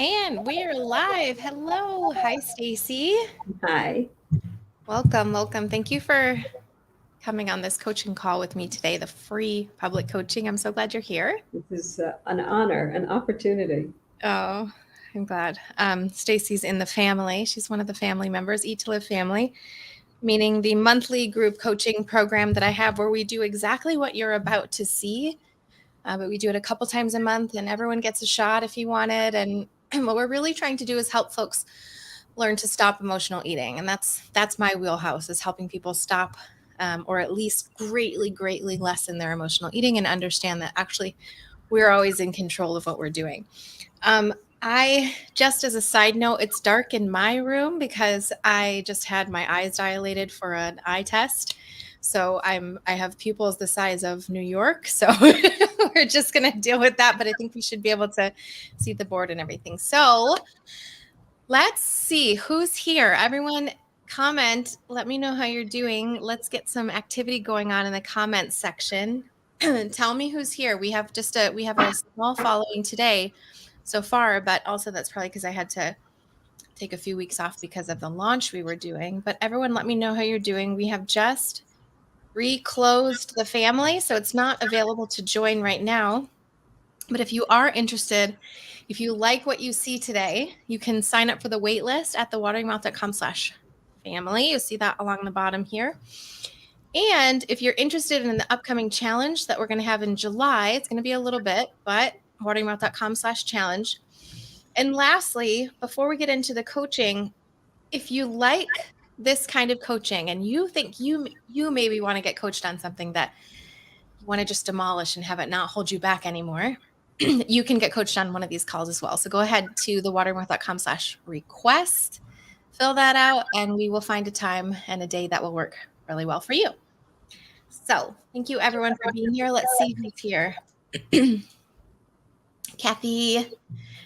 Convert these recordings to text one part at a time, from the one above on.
And we're live. Hello. Hi, Stacy. Hi. Welcome, welcome. Thank you for coming on this coaching call with me today, the free public coaching. I'm so glad you're here. This is an honor, an opportunity. Oh, I'm glad. Stacy's in the family. She's one of the family members, Eat to Live family, meaning the monthly group coaching program that I have where we do exactly what you're about to see. But we do it a couple times a month and everyone gets a shot if you want it. And what we're really trying to do is help folks learn to stop emotional eating. And that's my wheelhouse, is helping people stop or at least greatly lessen their emotional eating and understand that actually we're always in control of what we're doing. I just, as a side note, it's dark in my room because I just had my eyes dilated for an eye test. So I have pupils the size of New York. So we're just going to deal with that. But I think we should be able to see the board and everything. So let's see who's here. Everyone comment. Let me know how you're doing. Let's get some activity going on in the comments section. Tell me who's here. We have a small following today so far, but also that's probably because I had to take a few weeks off because of the launch we were doing. But everyone, let me know how you're doing. We have just reclosed the family, so it's not available to join right now. But if you are interested, if you like what you see today, you can sign up for the wait list at thewateringmouth.com/family. You see that along the bottom here. And if you're interested in the upcoming challenge that we're going to have in July, it's going to be a little bit, but wateringmouth.com/challenge. And lastly, before we get into the coaching, if you like this kind of coaching and you think you maybe want to get coached on something that you want to just demolish and have it not hold you back anymore, you can get coached on one of these calls as well. So go ahead to thewateringmouth.com/request, fill that out, and we will find a time and a day that will work really well for you. So thank you everyone for being here. Let's see who's here. Kathy.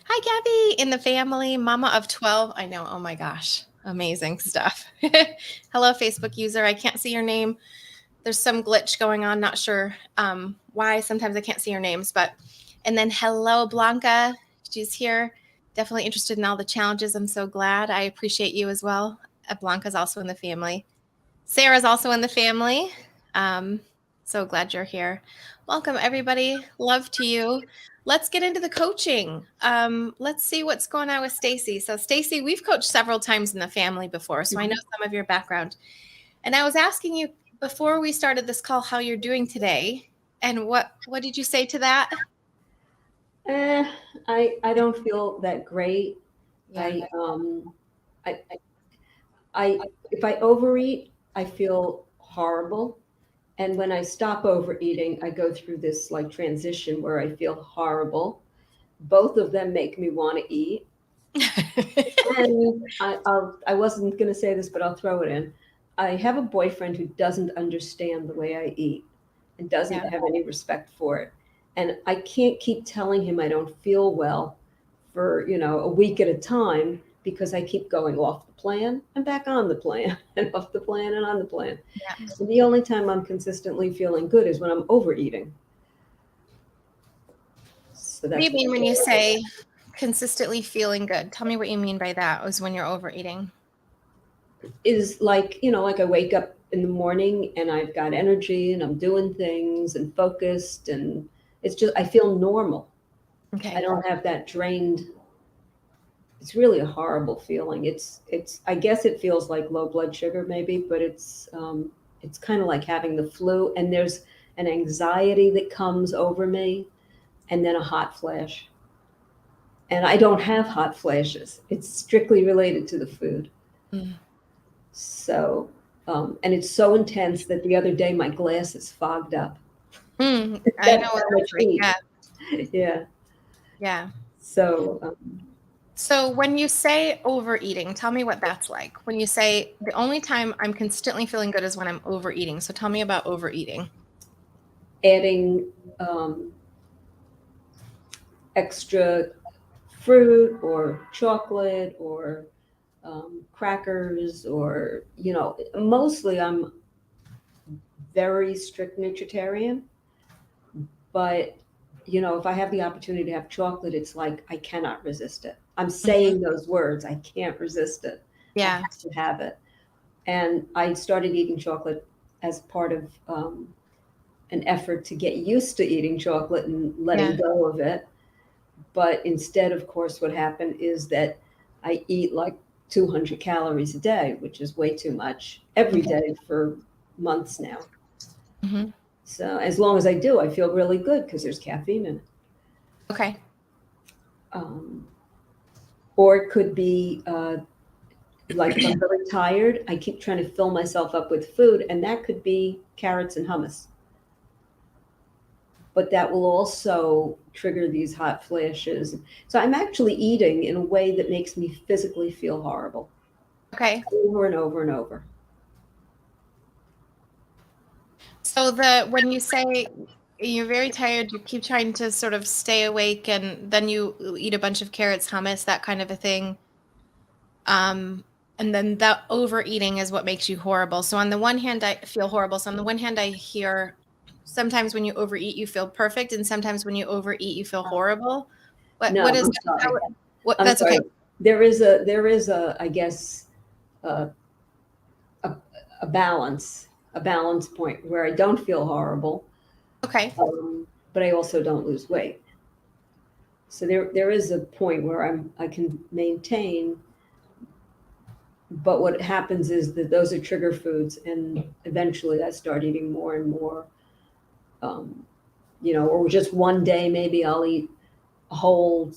Hi, Kathy, in the family, mama of 12. I know. Oh my gosh. Amazing stuff. Hello, Facebook user. I can't see your name. There's some glitch going on. Not sure why. Sometimes I can't see your names, and then hello, Blanca. She's here. Definitely interested in all the challenges. I'm so glad. I appreciate you as well. Blanca's also in the family. Sarah's also in the family. So glad you're here. Welcome, everybody. Love to you. Let's get into the coaching. Let's see what's going on with Stacy. So, Stacy, we've coached several times in the family before, so I know some of your background. And I was asking you before we started this call how you're doing today, and what did you say to that? I don't feel that great. Yeah. I I if I overeat, I feel horrible. And when I stop overeating, I go through this like transition where I feel horrible. Both of them make me want to eat. And I wasn't going to say this, but I'll throw it in. I have a boyfriend who doesn't understand the way I eat and doesn't Yeah. have any respect for it. And I can't keep telling him I don't feel well for, a week at a time because I keep going off the plan and back on the plan and off the plan and on the plan. Yeah. And the only time I'm consistently feeling good is when I'm overeating. So What do that's you mean when you say consistently feeling good? Tell me what you mean by that. Was when you're overeating. is like, like I wake up in the morning and I've got energy and I'm doing things and focused, and it's just I feel normal. I Okay. don't have that drained. It's really a horrible feeling. It's I guess it feels like low blood sugar maybe, but it's kind of like having the flu, and there's an anxiety that comes over me and then a hot flash. And I don't have hot flashes. It's strictly related to the food. Mm. So, and it's so intense that the other day my glasses fogged up. I That's know what how much that's like. heat. Yeah. Yeah. Yeah. So, So when you say overeating, tell me what that's like. When you say the only time I'm consistently feeling good is when I'm overeating. So tell me about overeating. adding extra fruit or chocolate or crackers, or, mostly I'm very strict nutritarian, but you know, if I have the opportunity to have chocolate, it's like I cannot resist it. I'm saying those words. I can't resist it. I Yeah. have to have it. And I started eating chocolate as part of an effort to get used to eating chocolate and letting Yeah. go of it. But instead, of course, what happened is that I eat like 200 calories a day, which is way too much every day for months now. Mm-hmm. So as long as I do, I feel really good because there's caffeine in it. Okay. Or it could be like if I'm very tired, I keep trying to fill myself up with food, and that could be carrots and hummus. But that will also trigger these hot flashes. So I'm actually eating in a way that makes me physically feel horrible Okay. over and over and over. So when you say you're very tired, you keep trying to sort of stay awake, and then you eat a bunch of carrots, hummus, that kind of a thing. And then that overeating is what makes you horrible. So on the one hand, I feel horrible. So on the one hand, I hear sometimes when you overeat, you feel perfect, and sometimes when you overeat, you feel horrible. No, What is I'm that? sorry. What I'm that's sorry. okay. There is a I guess a, a balance point where I don't feel horrible, Okay. but I also don't lose weight. So there is a point where I can maintain, but what happens is that those are trigger foods, and eventually I start eating more and more. You know, or just one day maybe I'll eat a whole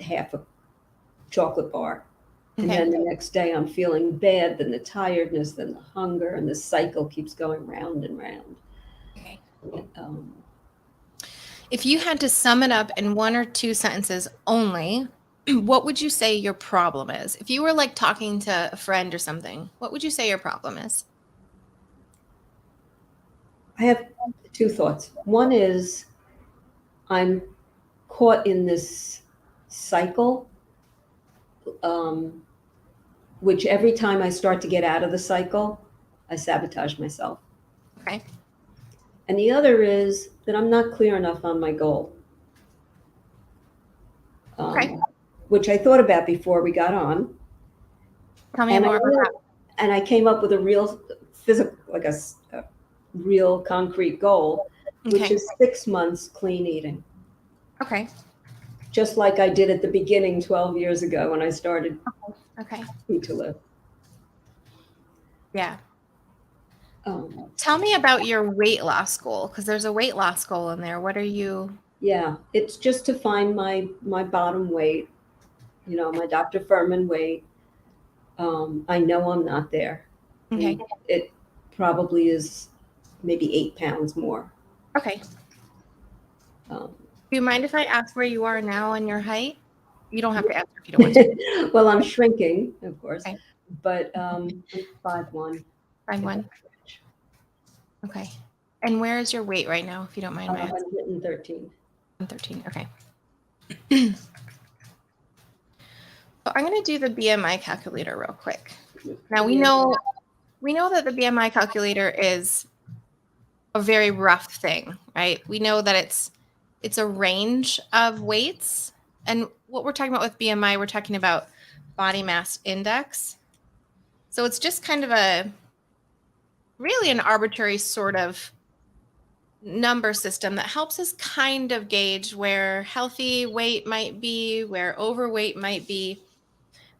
half a chocolate bar, and Okay. then the next day I'm feeling bad. Then the tiredness, then the hunger, and the cycle keeps going round and round. Okay. Um, If you had to sum it up in one or two sentences only, what would you say your problem is? If you were like talking to a friend or something, what would you say your problem is? I have two thoughts. One is I'm caught in this cycle, um, which every time I start to get out of the cycle, I sabotage myself. Okay. And the other is that I'm not clear enough on my goal, Okay. which I thought about before we got on. Tell me And more about that. I came up with a real physical, like a real concrete goal, which Okay. is 6 months clean eating. Okay. Just like I did at the beginning 12 years ago when I started Okay. Eat to Live. Yeah. Um, Tell me about your weight loss goal, because there's a weight loss goal in there. What are you? yeah, it's just to find my bottom weight, you know, my Dr. Furman weight. I know I'm not there. Okay. And it probably is maybe 8 pounds more. Okay. Um, Do you mind if I ask where you are now and your height? You don't have to answer if you don't want to. well, I'm shrinking, of course, Okay. but I'm 5'1". 5'1". Okay. And where is your weight right now, if you don't mind my asking? 113. 113. Okay. So I'm going to do the BMI calculator real quick. Now we know that the BMI calculator is a very rough thing, right? We know that it's a range of weights. And what we're talking about with BMI, we're talking about body mass index. So it's just kind of really an arbitrary sort of number system that helps us kind of gauge where healthy weight might be, where overweight might be.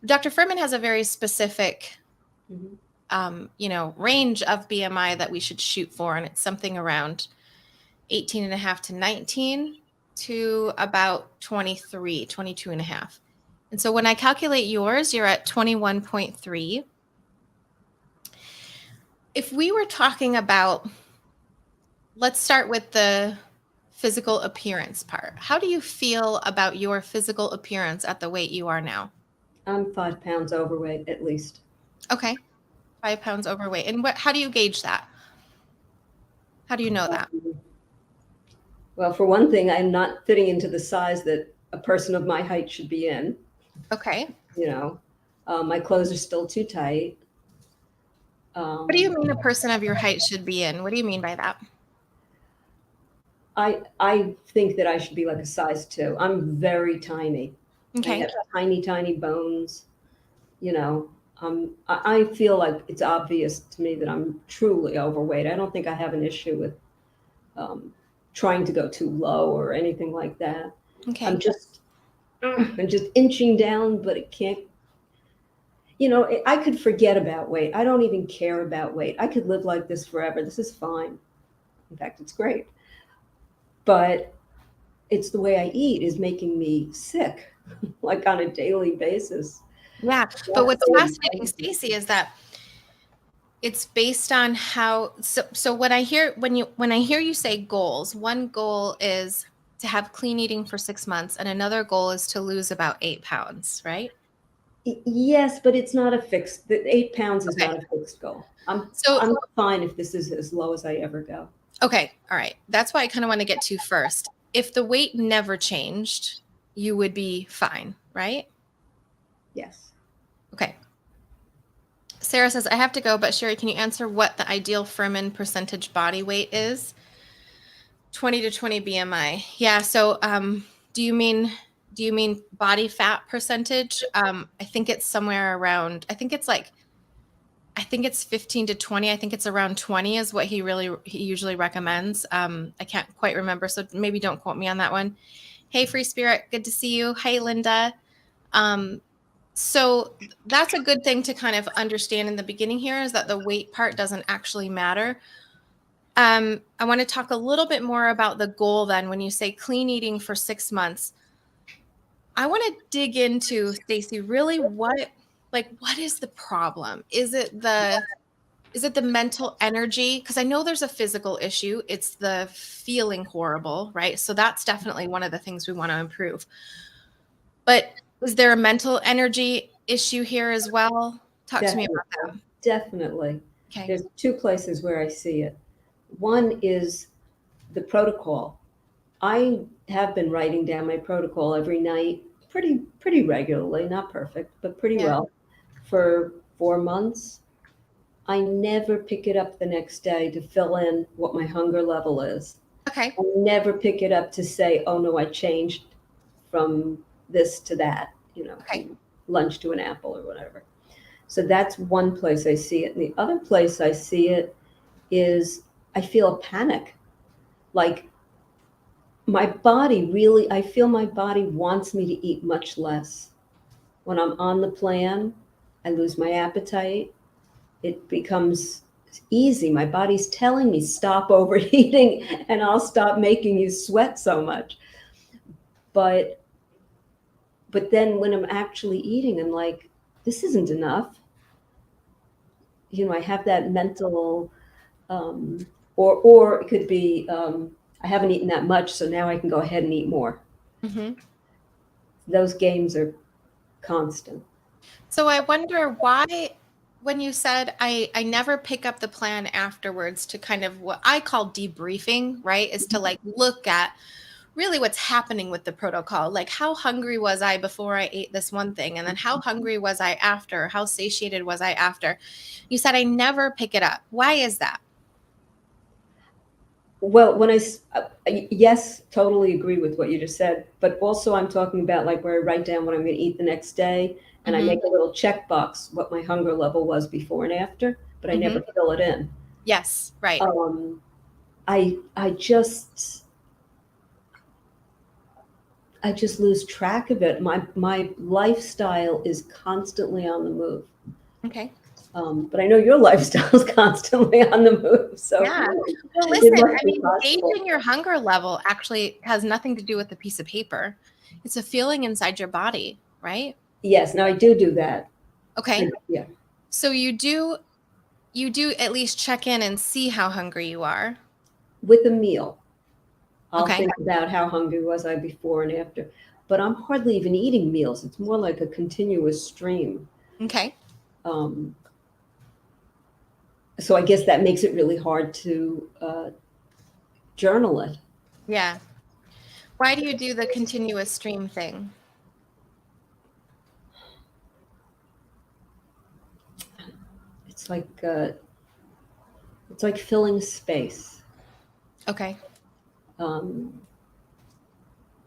Dr. Furman has a very specific, range of BMI that we should shoot for, and it's something around 18 and a half to 19 to about 23, 22 and a half. And so when I calculate yours, you're at 21.3. If we were talking about, let's start with the physical appearance part. How do you feel about your physical appearance at the weight you are now? I'm 5 pounds overweight at least. Okay. 5 pounds overweight. And how do you gauge that? How do you know that? Well, for one thing, I'm not fitting into the size that a person of my height should be in. Okay. You know, my clothes are still too tight. What do you mean a person of your height should be in? What do you mean by that? I think that I should be like a size 2. I'm very tiny. I Okay. have tiny, tiny bones. You know, I feel like it's obvious to me that I'm truly overweight. I don't think I have an issue with um, trying to go too low or anything like that. I'm Okay. just I'm just inching down, but it can't. You know, I could forget about weight. I don't even care about weight. I could live like this forever. This is fine. In fact, it's great. But it's the way I eat is making me sick, like on a daily basis. Yeah. But That's what's really fascinating, Stacey, is that it's based on how, so when I hear you say goals, one goal is to have clean eating for 6 months and another goal is to lose about 8 pounds, right? Yes, but it's not a fixed. The 8 pounds is Okay. not a fixed goal. So, I'm fine if this is as low as I ever go. okay. All right. That's why I kind of want to get to first. If the weight never changed, you would be fine, right? Yes. Okay. Sarah says, I have to go, but Cheri, can you answer what the ideal Furman percentage body weight is? 20 to 20 BMI. Yeah. So, do you mean body fat percentage? I think it's somewhere around, I think it's 15 to 20. I think it's around 20 is what he usually recommends. I can't quite remember. So maybe don't quote me on that one. Hey, Free Spirit. Good to see you. Hey, Linda. Um, so that's a good thing to kind of understand in the beginning here, is that the weight part doesn't actually matter. I want to talk a little bit more about the goal then. When you say clean eating for 6 months, I want to dig into, Stacey, really what is the problem? Is it the mental energy? Because I know there's a physical issue. It's the feeling horrible, right? So that's definitely one of the things we want to improve. But is there a mental energy issue here as well? Talk to me Definitely. about that. Definitely. Okay. There's two places where I see it. One is the protocol. I have been writing down my protocol every night, pretty regularly, not perfect, but pretty Yeah. well, for 4 months. I never pick it up the next day to fill in what my hunger level is. Okay. I never pick it up to say, oh no, I changed from this to that, Okay. from lunch to an apple or whatever. So that's one place I see it. And the other place I see it is I feel a panic. Like I feel my body wants me to eat much less. When I'm on the plan, I lose my appetite. It becomes easy. My body's telling me stop overeating and I'll stop making you sweat so much. But then when I'm actually eating, I'm like, this isn't enough. I have that mental, um, or it could be, I haven't eaten that much, so now I can go ahead and eat more. Mm-hmm. Those games are constant. So I wonder why, when you said I never pick up the plan afterwards to kind of what I call debriefing, right? Is to like look at really what's happening with the protocol. Like, how hungry was I before I ate this one thing? And then how hungry was I after? How satiated was I after? You said I never pick it up. Why is that? Well, yes, totally agree with what you just said, but also I'm talking about like where I write down what I'm going to eat the next day, and I Mm-hmm. make a little checkbox what my hunger level was before and after, but I Mm-hmm. never fill it in. Yes, right. Um, I just lose track of it. My lifestyle is constantly on the move. Okay. But I know your lifestyle is constantly on the move, so Yeah. Well, it listen, must I be mean, possible. gauging your hunger level actually has nothing to do with the piece of paper. It's a feeling inside your body, right? Yes, now I do that. Okay. Yeah, So you do at least check in and see how hungry you are. with a meal. I'll Okay. think about how hungry was I before and after. But I'm hardly even eating meals. It's more like a continuous stream. Okay. Um, so I guess that makes it really hard to journal it. Yeah. Why do you do the continuous stream thing? It's like filling space. Okay.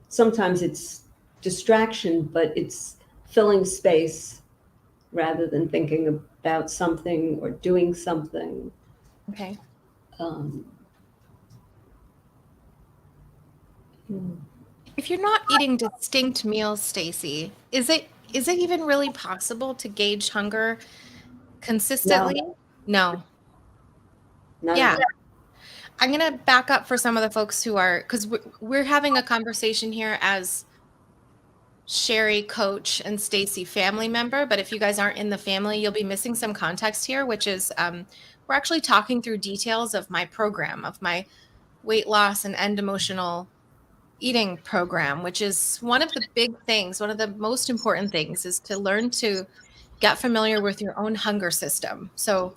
Sometimes it's distraction, but it's filling space rather than thinking about something or doing something. Okay. Um, If you're not eating distinct meals, Stacy, is it even really possible to gauge hunger no, consistently? No. not at Yeah. all. I'm going to back up for some of the folks who are, because we're having a conversation here as Cheri, coach, and Stacy, family member. But if you guys aren't in the family, you'll be missing some context here, which is we're actually talking through details of my program, of my weight loss and end emotional eating program, which is one of the big things, one of the most important things is to learn to get familiar with your own hunger system. So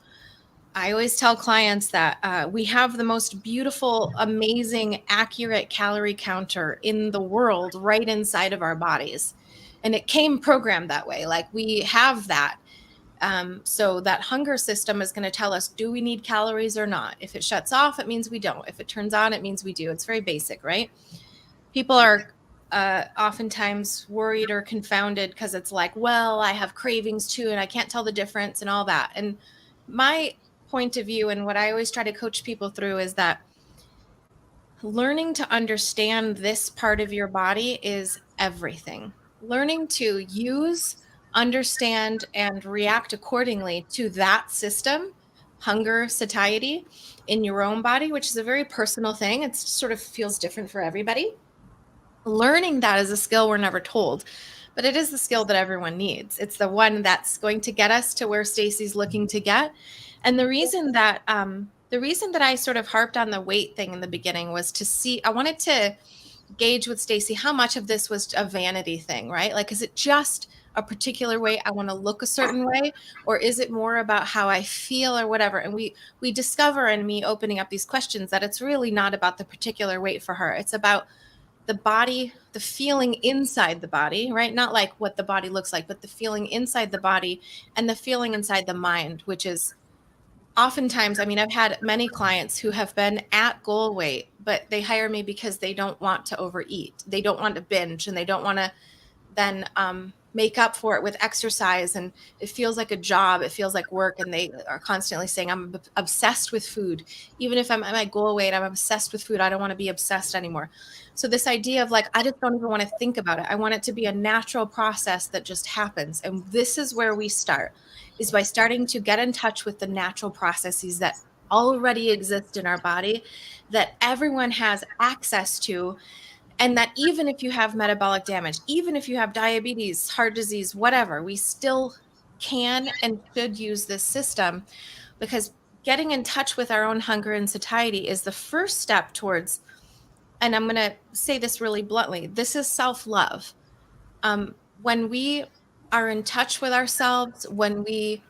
I always tell clients that we have the most beautiful, amazing, accurate calorie counter in the world right inside of our bodies. And it came programmed that way. Like we have that. So that hunger system is going to tell us, do we need calories or not? If it shuts off, it means we don't. If it turns on, it means we do. It's very basic, right? People are oftentimes worried or confounded because it's like, well, I have cravings too, and I can't tell the difference and all that. And my point of view and what I always try to coach people through is that learning to understand this part of your body is everything. Learning to use, understand, and react accordingly to that system, hunger, satiety in your own body, which is a very personal thing. It sort of feels different for everybody. Learning that is a skill we're never told, but it is the skill that everyone needs. It's the one that's going to get us to where Stacy's looking to get. And the reason that I sort of harped on the weight thing in the beginning was to see, I wanted to gauge with Stacy how much of this was a vanity thing, right? Like, is it just a particular way I want to look a certain way, or is it more about how I feel or whatever? And we discover in me opening up these questions that it's really not about the particular weight for her. It's about the body, the feeling inside the body, right? Not like what the body looks like, but the feeling inside the body and the feeling inside the mind, which is oftentimes, I mean, I've had many clients who have been at goal weight, but they hire me because they don't want to overeat. They don't want to binge and they don't want to then make up for it with exercise. And it feels like a job. It feels like work. And they are constantly saying, I'm obsessed with food. Even if I'm at my goal weight, I'm obsessed with food. I don't want to be obsessed anymore. So this idea of like, I just don't even want to think about it. I want it to be a natural process that just happens. And this is where we start, is by starting to get in touch with the natural processes that already exist in our body, that everyone has access to, and that even if you have metabolic damage, even if you have diabetes, heart disease, whatever, we still can and should use this system, because getting in touch with our own hunger and satiety is the first step towards, and I'm going to say this really bluntly, this is self-love. When we are in touch with ourselves, when we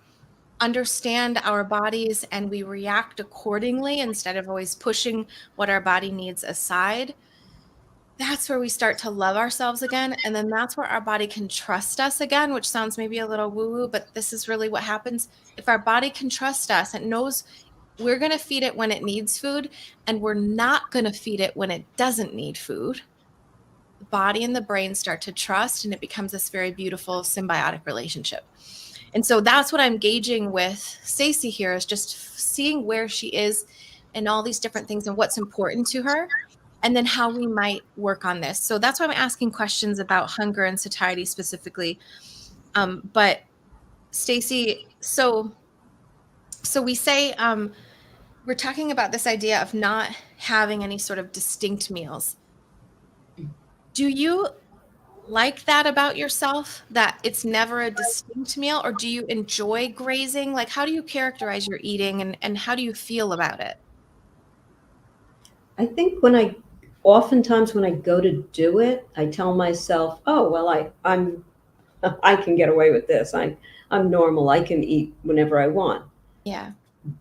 understand our bodies and we react accordingly instead of always pushing what our body needs aside, that's where we start to love ourselves again. And then that's where our body can trust us again, which sounds maybe a little woo-woo, but this is really what happens. If our body can trust us, it knows we're going to feed it when it needs food, and we're not going to feed it when it doesn't need food. The body and the brain start to trust, and it becomes this very beautiful symbiotic relationship. And so that's what I'm gauging with Stacey here, is just seeing where she is and all these different things and what's important to her, and then how we might work on this. So that's why I'm asking questions about hunger and satiety specifically. But Stacey, so we say we're talking about this idea of not having any sort of distinct meals. Do you like that about yourself, that it's never a distinct meal, or do you enjoy grazing? Like, how do you characterize your eating, and how do you feel about it? I think oftentimes when I go to do it, I tell myself, oh, well, I can get away with this. I'm normal. I can eat whenever I want. Yeah.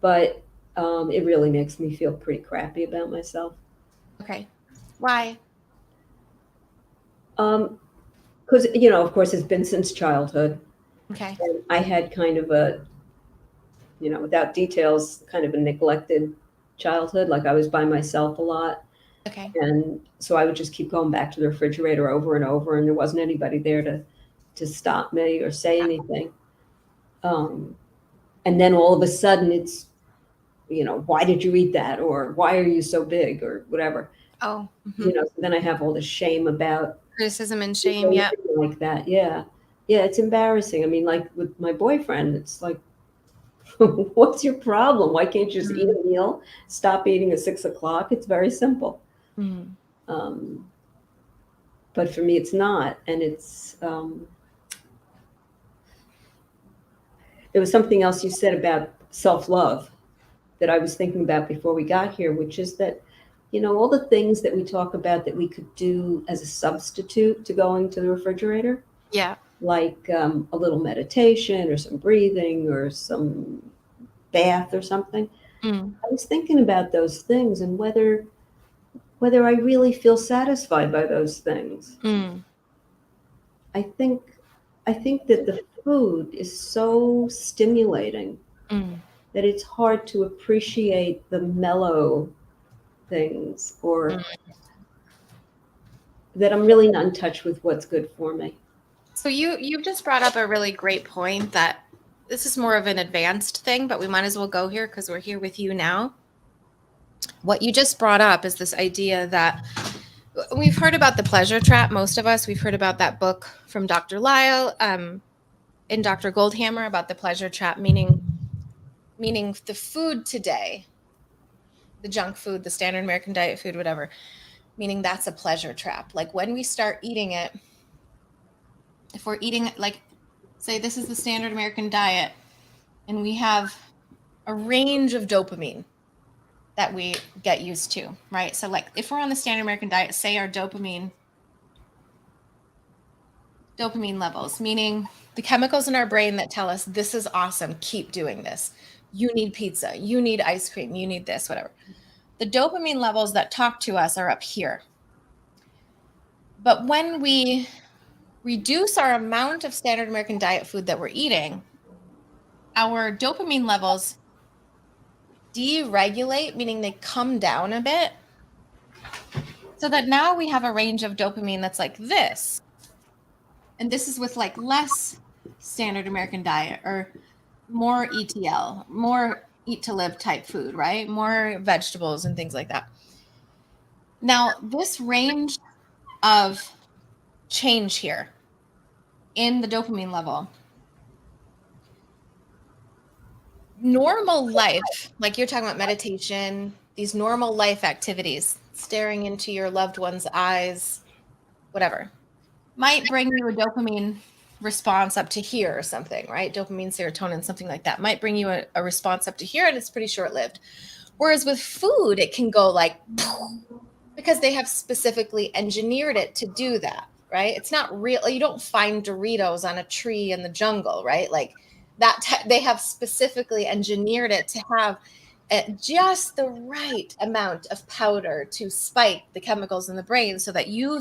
But it really makes me feel pretty crappy about myself. Okay. Why? Because, of course, it's been since childhood. Okay. And I had kind of without details, kind of a neglected childhood. Like I was by myself a lot. Okay. And so I would just keep going back to the refrigerator over and over, and there wasn't anybody there to stop me or say anything. And then all of a sudden it's, why did you eat that? Or why are you so big? Or whatever. Oh, So then I have all this shame about criticism and shame. Yeah. like that. Yeah. Yeah, it's embarrassing. I mean, like with my boyfriend, it's like, what's your problem? Why can't you just eat a meal? Stop eating at 6 o'clock. It's very simple. Mm. But for me, it's not. And there was something else you said about self-love that I was thinking about before we got here, which is that, all the things that we talk about that we could do as a substitute to going to the refrigerator, Yeah. like a little meditation or some breathing or some bath or something. Mm. I was thinking about those things and whether I really feel satisfied by those things. Mm. I think that the food is so stimulating Mm. that it's hard to appreciate the mellow things, or that I'm really not in touch with what's good for me. So you've just brought up a really great point that this is more of an advanced thing, but we might as well go here because we're here with you now. What you just brought up is this idea that we've heard about the pleasure trap. Most of us, we've heard about that book from Dr. Lyle and Dr. Goldhammer about the pleasure trap, meaning the food today, the junk food, the standard American diet food, whatever, meaning that's a pleasure trap. Like when we start eating it, if we're eating it, like say this is the standard American diet, and we have a range of dopamine that we get used to, right? So like if we're on the standard American diet, say our dopamine levels, meaning the chemicals in our brain that tell us this is awesome, keep doing this. You need pizza, you need ice cream, you need this, whatever. The dopamine levels that talk to us are up here. But when we reduce our amount of standard American diet food that we're eating, our dopamine levels deregulate, meaning they come down a bit, so that now we have a range of dopamine that's like this. And this is with like less standard American diet or more ETL, more eat to live type food, right? More vegetables and things like that. Now, this range of change here in the dopamine level, normal life, like you're talking about meditation, these normal life activities, staring into your loved one's eyes, whatever, might bring you a dopamine response up to here or something, right? Dopamine, serotonin, something like that might bring you a response up to here, and it's pretty short-lived. Whereas with food, it can go like, because they have specifically engineered it to do that, right? It's not real. You don't find Doritos on a tree in the jungle, right? Like that, they have specifically engineered it to have just the right amount of powder to spike the chemicals in the brain so that your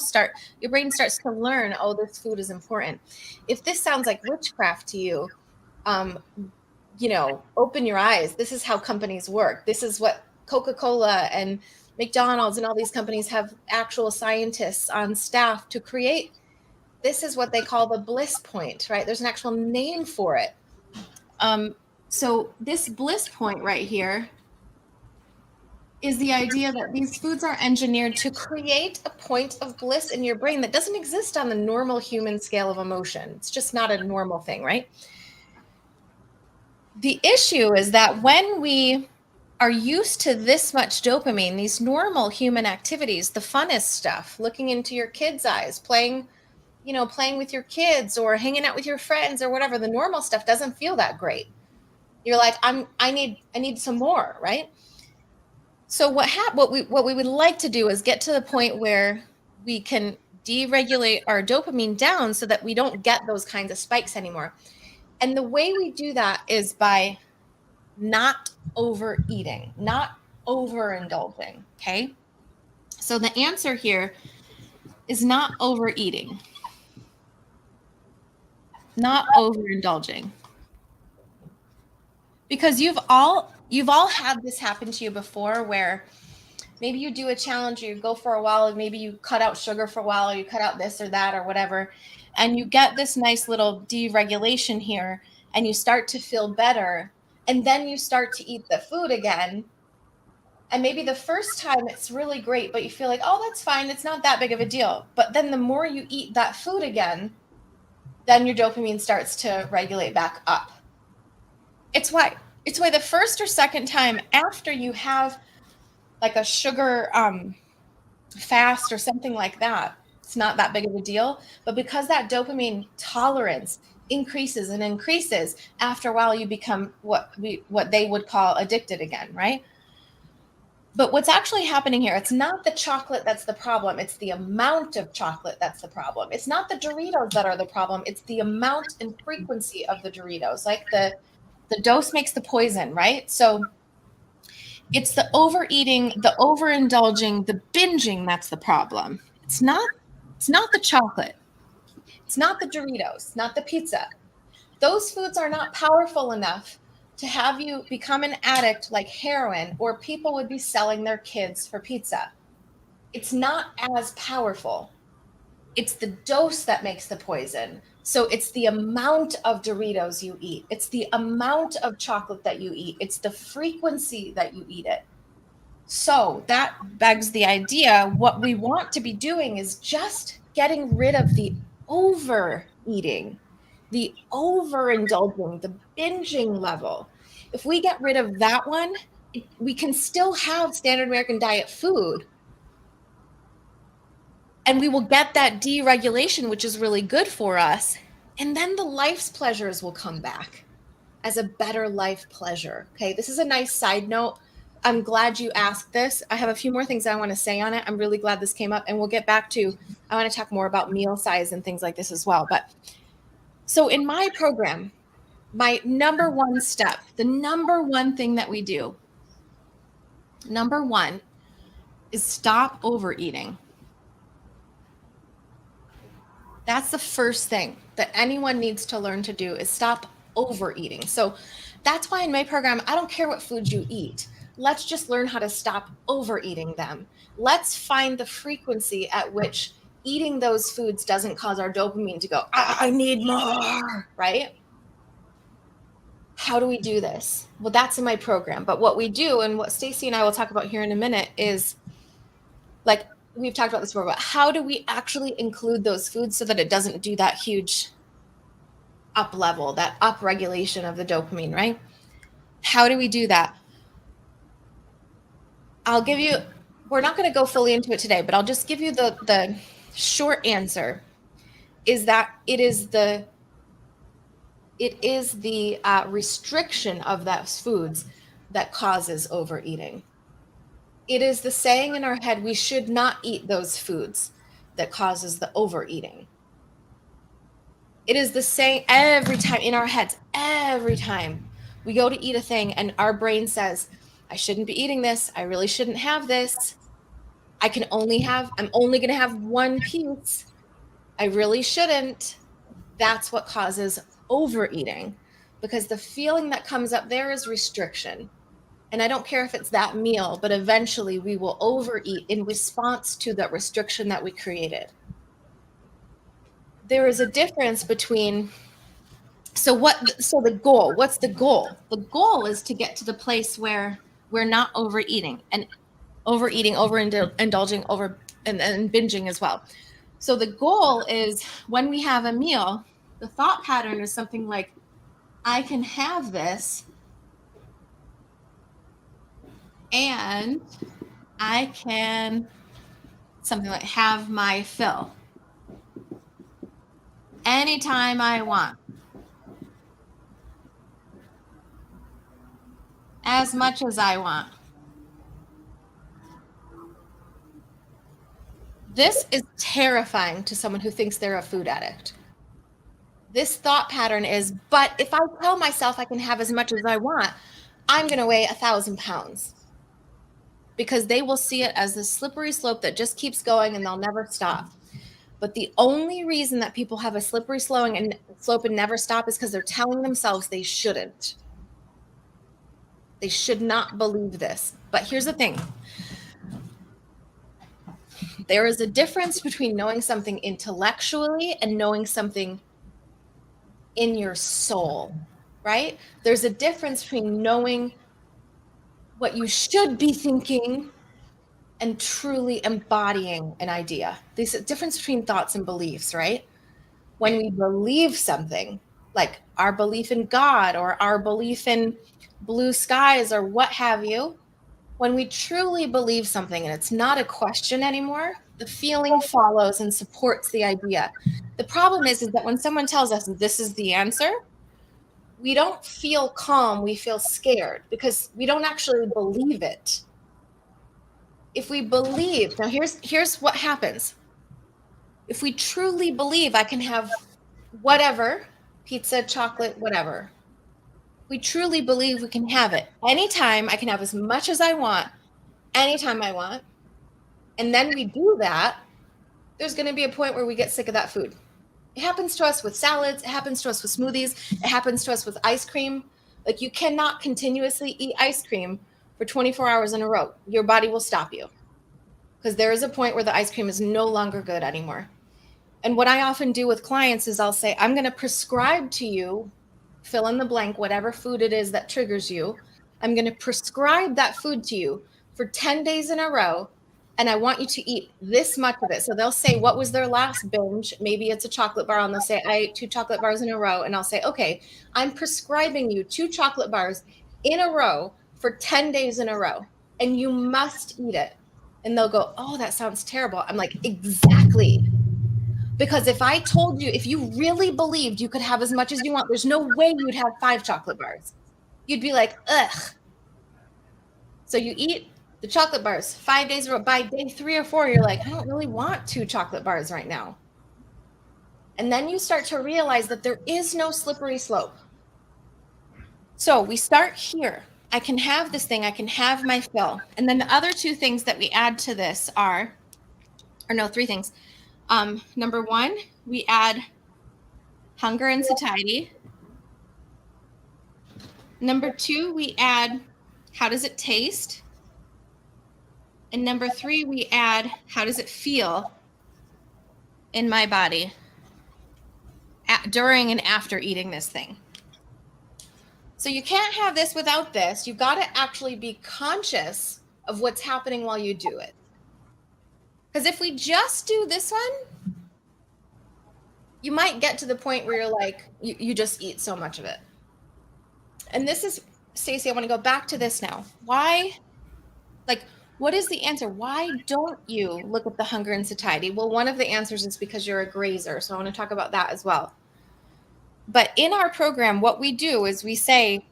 brain starts to learn, oh, this food is important. If this sounds like witchcraft to you, open your eyes. This is how companies work. This is what Coca-Cola and McDonald's and all these companies have actual scientists on staff to create. This is what they call the bliss point, right? There's an actual name for it. So this bliss point right here is the idea that these foods are engineered to create a point of bliss in your brain that doesn't exist on the normal human scale of emotion. It's just not a normal thing, right? The issue is that when we are used to this much dopamine, these normal human activities, the funnest stuff, looking into your kids' eyes, playing with your kids or hanging out with your friends or whatever, the normal stuff doesn't feel that great. You're like, I need some more, right? So what we would like to do is get to the point where we can deregulate our dopamine down so that we don't get those kinds of spikes anymore. And the way we do that is by not overeating, not overindulging, okay? So the answer here is not overeating, not overindulging. Because you've all had this happen to you before where Maybe you do a challenge, or you go for a while, and maybe you cut out sugar for a while, or you cut out this or that or whatever, and you get this nice little deregulation here, and you start to feel better, and then you start to eat the food again. And maybe the first time it's really great, but you feel like, oh, that's fine, it's not that big of a deal. But then the more you eat that food again, then your dopamine starts to regulate back up. It's why the first or second time after you have like a sugar fast or something like that, it's not that big of a deal. But because that dopamine tolerance increases and increases, after a while you become what they would call addicted again, right? But what's actually happening here, it's not the chocolate that's the problem. It's the amount of chocolate that's the problem. It's not the Doritos that are the problem. It's the amount and frequency of the Doritos. Like the dose makes the poison, right? So it's the overeating, the overindulging, the binging that's the problem. It's not the chocolate. It's not the Doritos, not the pizza. Those foods are not powerful enough to have you become an addict like heroin, or people would be selling their kids for pizza. It's not as powerful. It's the dose that makes the poison. So it's the amount of Doritos you eat. It's the amount of chocolate that you eat. It's the frequency that you eat it. So that begs the idea, what we want to be doing is just getting rid of the overeating, the overindulging, the binging level. If we get rid of that one, we can still have standard American diet food, and we will get that deregulation, which is really good for us. And then the life's pleasures will come back as a better life pleasure. Okay, this is a nice side note. I'm glad you asked this. I have a few more things I want to say on it. I'm really glad this came up, and we'll get back to, I want to talk more about meal size and things like this as well. But so in my program, my number one step, the number one thing that we do, number one, is stop overeating. That's the first thing that anyone needs to learn to do, is stop overeating. So that's why in my program, I don't care what foods you eat. Let's just learn how to stop overeating them. Let's find the frequency at which eating those foods doesn't cause our dopamine to go, I need more, right? How do we do this? Well, that's in my program. But what we do, and what Stacy and I will talk about here in a minute, is, like we've talked about this before, but how do we actually include those foods so that it doesn't do that huge up level, that up regulation of the dopamine, right? How do we do that? I'll give you, we're not going to go fully into it today, but I'll just give you the short answer, is that it is the restriction of those foods that causes overeating. It is the saying in our head, we should not eat those foods, that causes the overeating. It is the saying every time in our heads, every time we go to eat a thing and our brain says, I shouldn't be eating this. I really shouldn't have this. I'm only going to have one piece. I really shouldn't. That's what causes overeating, because the feeling that comes up there is restriction. And I don't care if it's that meal, but eventually we will overeat in response to that restriction that we created. There is a difference between, so the goal, what's the goal? The goal is to get to the place where we're not overeating, and overindulging, and binging as well. So the goal is, when we have a meal, the thought pattern is something like, I can have this, and I can, something like, have my fill anytime I want, as much as I want. This is terrifying to someone who thinks they're a food addict. This thought pattern is, but if I tell myself I can have as much as I want, I'm going to weigh 1,000 pounds. Because they will see it as this slippery slope that just keeps going and they'll never stop. But the only reason that people have a slippery slope and never stop is because they're telling themselves they shouldn't. They should not believe this. But here's the thing. There is a difference between knowing something intellectually and knowing something in your soul, right? There's a difference between knowing what you should be thinking and truly embodying an idea. There's a difference between thoughts and beliefs, right? When we believe something, like our belief in God or our belief in blue skies or what have you, when we truly believe something and it's not a question anymore, the feeling follows and supports the idea. The problem is that when someone tells us this is the answer, we don't feel calm, we feel scared because we don't actually believe it. If we believe, now here's what happens. If we truly believe I can have whatever, pizza, chocolate, whatever. We truly believe we can have it. Anytime I can have as much as I want, anytime I want. And then we do that, there's going to be a point where we get sick of that food. It happens to us with salads. It happens to us with smoothies. It happens to us with ice cream. Like you cannot continuously eat ice cream for 24 hours in a row. Your body will stop you because there is a point where the ice cream is no longer good anymore. And what I often do with clients is I'll say, I'm going to prescribe to you, fill in the blank, whatever food it is that triggers you. I'm going to prescribe that food to you for 10 days in a row. And I want you to eat this much of it. So they'll say, what was their last binge? Maybe it's a chocolate bar. And they'll say, I ate 2 chocolate bars in a row. And I'll say, okay, I'm prescribing you 2 chocolate bars in a row for 10 days in a row. And you must eat it. And they'll go, oh, that sounds terrible. I'm like, exactly. Because if I told you, if you really believed you could have as much as you want, there's no way you'd have 5 chocolate bars. You'd be like, ugh. So you eat the chocolate bars 5 days in a row. By day 3 or 4, you're like, I don't really want 2 chocolate bars right now. And then you start to realize that there is no slippery slope. So we start here. I can have this thing. I can have my fill. And then the other 2 things that we add to this are, or no, 3 things. Number 1, we add hunger and satiety. Number 2, we add how does it taste? And number 3, we add how does it feel in my body during and after eating this thing. So you can't have this without this. You've got to actually be conscious of what's happening while you do it. Because if we just do this one, you might get to the point where you're like, you just eat so much of it. And this is, Stacey, I want to go back to this now. Why, like, what is the answer? Why don't you look at the hunger and satiety? Well, one of the answers is because you're a grazer. So I want to talk about that as well. But in our program, what we do is we say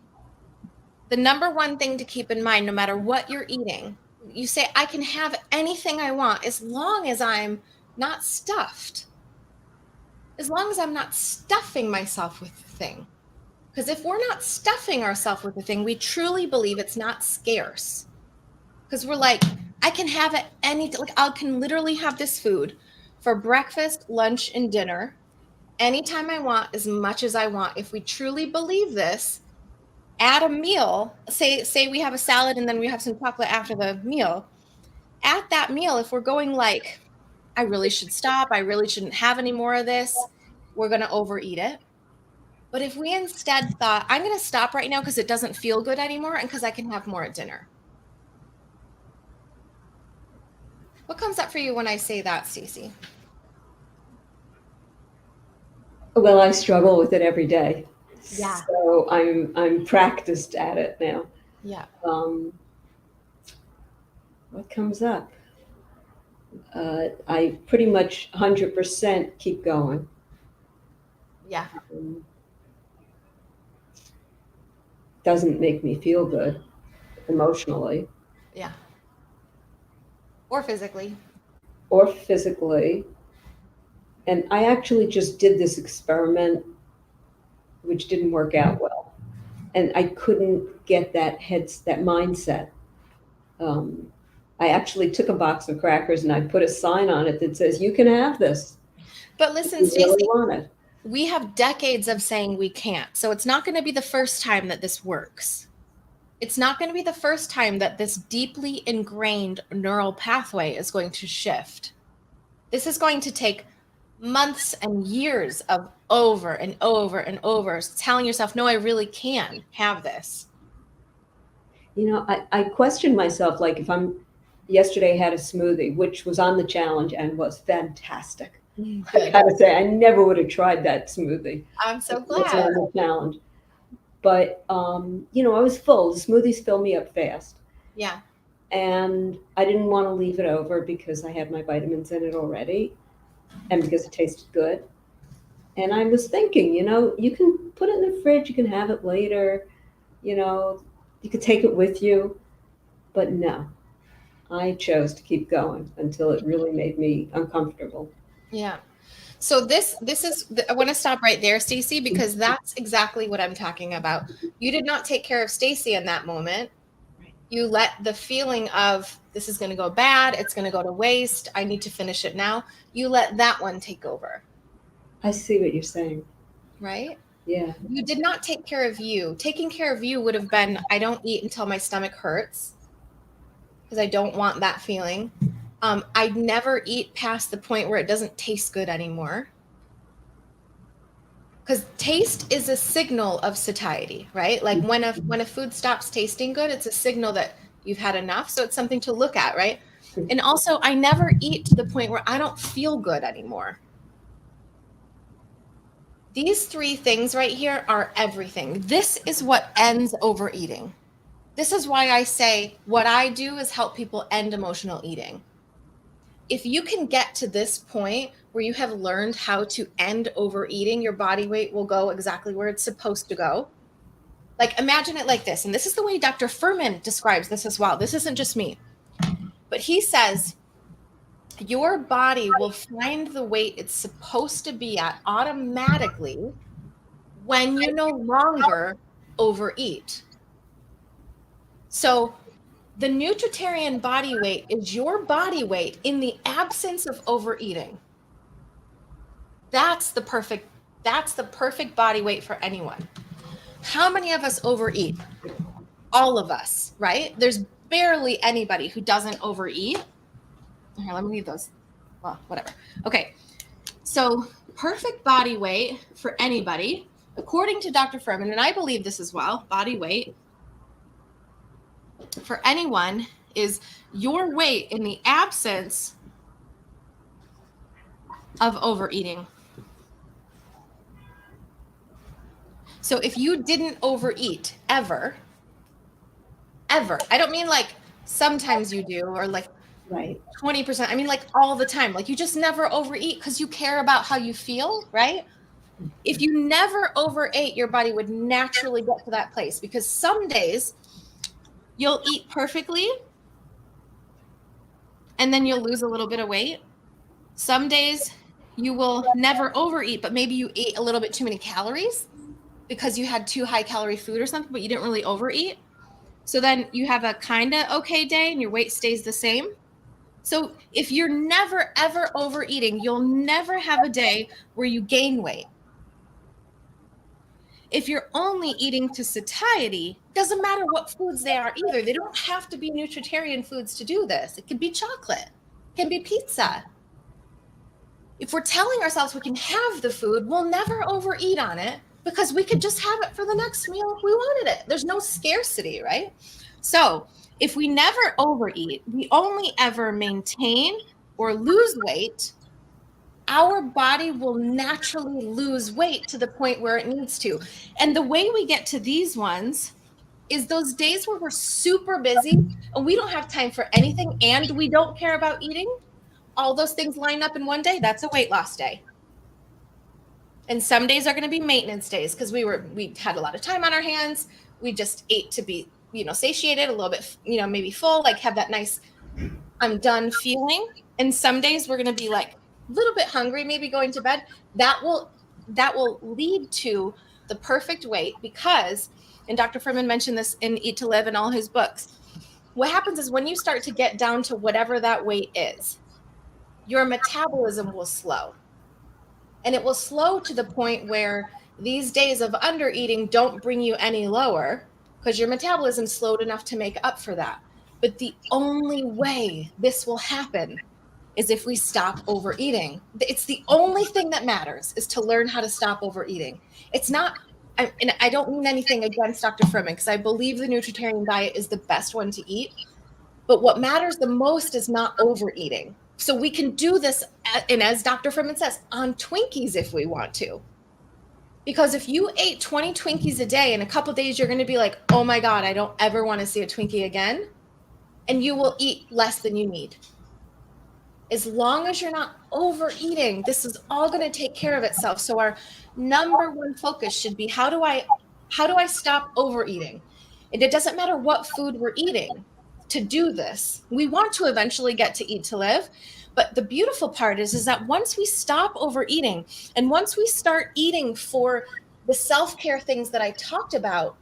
the number 1 thing to keep in mind, no matter what you're eating, you say, I can have anything I want as long as I'm not stuffed. As long as I'm not stuffing myself with the thing. Because if we're not stuffing ourselves with the thing, we truly believe it's not scarce. Because we're like, I can have it like I can literally have this food for breakfast, lunch, and dinner anytime I want, as much as I want. If we truly believe this, at a meal, say we have a salad and then we have some chocolate after the meal. At that meal, if we're going like, I really should stop, I really shouldn't have any more of this, we're going to overeat it. But if we instead thought, I'm going to stop right now because it doesn't feel good anymore and because I can have more at dinner. What comes up for you when I say that, Stacey? Well, I struggle with it every day. Yeah. So I'm practiced at it now. Yeah. What comes up? I pretty much 100% keep going. Yeah. Doesn't make me feel good emotionally. Yeah. Or physically. Or physically. And I actually just did this experiment, which didn't work out well. And I couldn't get that mindset. I actually took a box of crackers and I put a sign on it that says, you can have this. But listen, You Stacey, really want it. We have decades of saying we can't. So it's not going to be the first time that this works. It's not going to be the first time that this deeply ingrained neural pathway is going to shift. This is going to take months and years of over and over and over telling yourself, no, I really can have this. I question myself, like if yesterday I had a smoothie, which was on the challenge and was fantastic. I Good. gotta say, I never would have tried that smoothie. I'm so It's glad. on the challenge. But, I was full. The smoothies fill me up fast. Yeah. And I didn't want to leave it over because I had my vitamins in it already and because it tasted good. And I was thinking, you can put it in the fridge, you can have it later, you could take it with you. But no, I chose to keep going until it really made me uncomfortable. Yeah. So this is I want to stop right there, Stacy, because that's exactly what I'm talking about. You did not take care of Stacy in that moment. You let the feeling of this is going to go bad, it's going to go to waste, I need to finish it now. You let that one take over. I see what you're saying. Right? Yeah. You did not take care of you. Taking care of you would have been, I don't eat until my stomach hurts because I don't want that feeling. I never eat past the point where it doesn't taste good anymore. Because taste is a signal of satiety, right? Like when a food stops tasting good, it's a signal that you've had enough. So it's something to look at, right? And also, I never eat to the point where I don't feel good anymore. These three things right here are everything. This is what ends overeating. This is why I say what I do is help people end emotional eating. If you can get to this point where you have learned how to end overeating, your body weight will go exactly where it's supposed to go. Like imagine it like this. And this is the way Dr. Furman describes this as well. This isn't just me. But he says your body will find the weight it's supposed to be at automatically when you no longer overeat. So the nutritarian body weight is your body weight in the absence of overeating. That's the perfect body weight for anyone. How many of us overeat? All of us, right? There's barely anybody who doesn't overeat. Here, let me leave those. Well, whatever. Okay. So perfect body weight for anybody, according to Dr. Furman, and I believe this as well, body weight for anyone is your weight in the absence of overeating. So if you didn't overeat ever, I don't mean like sometimes you do or like Right. 20%. I mean like all the time. Like you just never overeat because you care about how you feel, right? If you never overate, your body would naturally get to that place because some days you'll eat perfectly and then you'll lose a little bit of weight. Some days you will never overeat, but maybe you ate a little bit too many calories because you had too high calorie food or something, but you didn't really overeat. So then you have a kind of okay day and your weight stays the same. So if you're never, ever overeating, you'll never have a day where you gain weight. If you're only eating to satiety, doesn't matter what foods they are either. They don't have to be nutritarian foods to do this. It can be chocolate, it can be pizza. If we're telling ourselves we can have the food, we'll never overeat on it because we could just have it for the next meal if we wanted it. There's no scarcity, right? So if we never overeat, we only ever maintain or lose weight, our body will naturally lose weight to the point where it needs to. And the way we get to these ones is those days where we're super busy and we don't have time for anything and we don't care about eating. All those things line up in one day, that's a weight loss day. And some days are going to be maintenance days because we had a lot of time on our hands. We just ate to be, satiated, a little bit, maybe full, like have that nice I'm done feeling. And some days we're going to be like a little bit hungry, maybe going to bed. That will lead to the perfect weight because, and Dr. Furman mentioned this in Eat to Live and all his books, what happens is when you start to get down to whatever that weight is, your metabolism will slow. And it will slow to the point where these days of under eating don't bring you any lower because your metabolism slowed enough to make up for that. But the only way this will happen is if we stop overeating. It's the only thing that matters, is to learn how to stop overeating. It's not, and I don't mean anything against Dr. Furman, because I believe the nutritarian diet is the best one to eat. But what matters the most is not overeating. So we can do this, and as Dr. Furman says, on Twinkies if we want to. Because if you ate 20 Twinkies a day, in a couple days, you're going to be like, oh my God, I don't ever want to see a Twinkie again. And you will eat less than you need. As long as you're not overeating, this is all going to take care of itself. So our number one focus should be, how do I stop overeating? And it doesn't matter what food we're eating to do this. We want to eventually get to eat to live. But the beautiful part is that once we stop overeating, and once we start eating for the self-care things that I talked about,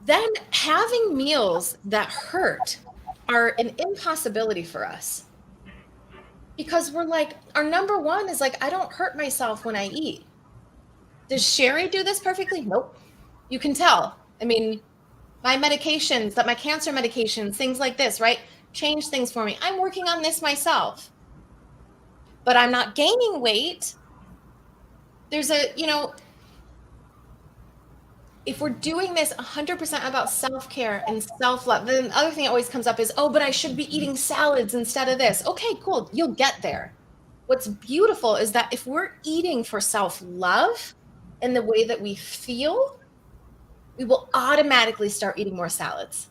then having meals that hurt are an impossibility for us. Because we're like, our number one is like, I don't hurt myself when I eat. Does Cheri do this perfectly? Nope. You can tell. I mean, my medications, my cancer medications, things like this, right? Change things for me. I'm working on this myself. But I'm not gaining weight. There's if we're doing this 100% about self-care and self-love, then the other thing that always comes up is, oh, but I should be eating salads instead of this. Okay, cool. You'll get there. What's beautiful is that if we're eating for self-love in the way that we feel, we will automatically start eating more salads.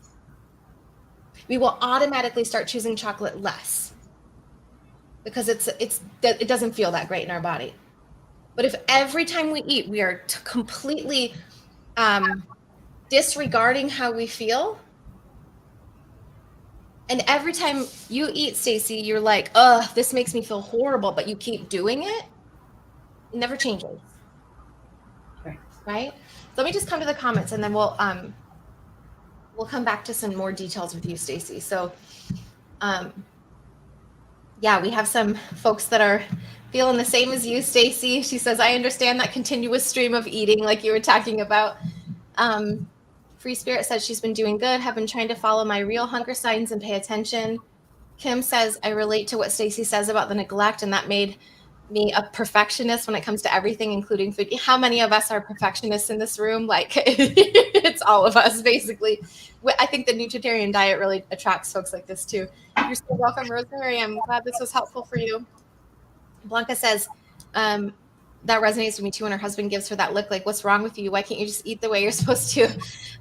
We will automatically start choosing chocolate less, because it doesn't feel that great in our body. But if every time we eat, we are completely disregarding how we feel, and every time you eat, Stacy, you're like, ugh, this makes me feel horrible, but you keep doing it, it never changes. Right? So let me just come to the comments, and then we'll come back to some more details with you, Stacy. So yeah, we have some folks that are feeling the same as you, Stacy. She says, I understand that continuous stream of eating like you were talking about. Free Spirit says she's been doing good, have been trying to follow my real hunger signs and pay attention. Kim says, I relate to what Stacy says about the neglect, and that made me a perfectionist when it comes to everything, including food. How many of us are perfectionists in this room? Like, it's all of us, basically. I think the nutritarian diet really attracts folks like this too. You're so welcome, Rosemary. I'm glad this was helpful for you. Blanca says, that resonates with me too when her husband gives her that look like, what's wrong with you? Why can't you just eat the way you're supposed to?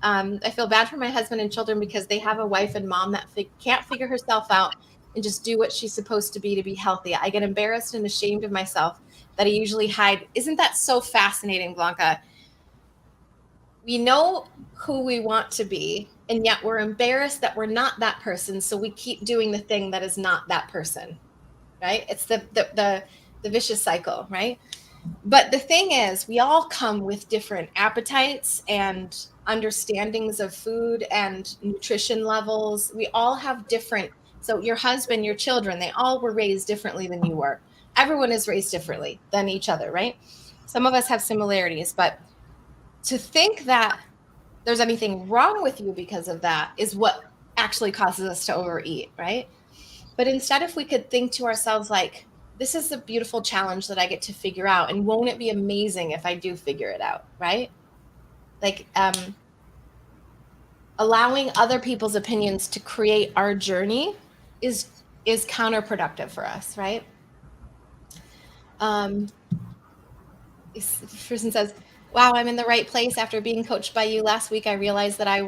I feel bad for my husband and children because they have a wife and mom that can't figure herself out and just do what she's supposed to be healthy. I get embarrassed and ashamed of myself that I usually hide. Isn't that so fascinating, Blanca? We know who we want to be, and yet we're embarrassed that we're not that person. So we keep doing the thing that is not that person, right? It's the vicious cycle, right? But the thing is, we all come with different appetites and understandings of food and nutrition levels. We all have different. So your husband, your children, they all were raised differently than you were. Everyone is raised differently than each other, right? Some of us have similarities, but to think that there's anything wrong with you because of that is what actually causes us to overeat, right? But instead, if we could think to ourselves like, this is a beautiful challenge that I get to figure out, and won't it be amazing if I do figure it out, right? Like allowing other people's opinions to create our journey is counterproductive for us, right? This person says, wow, I'm in the right place. After being coached by you last week, I realized that it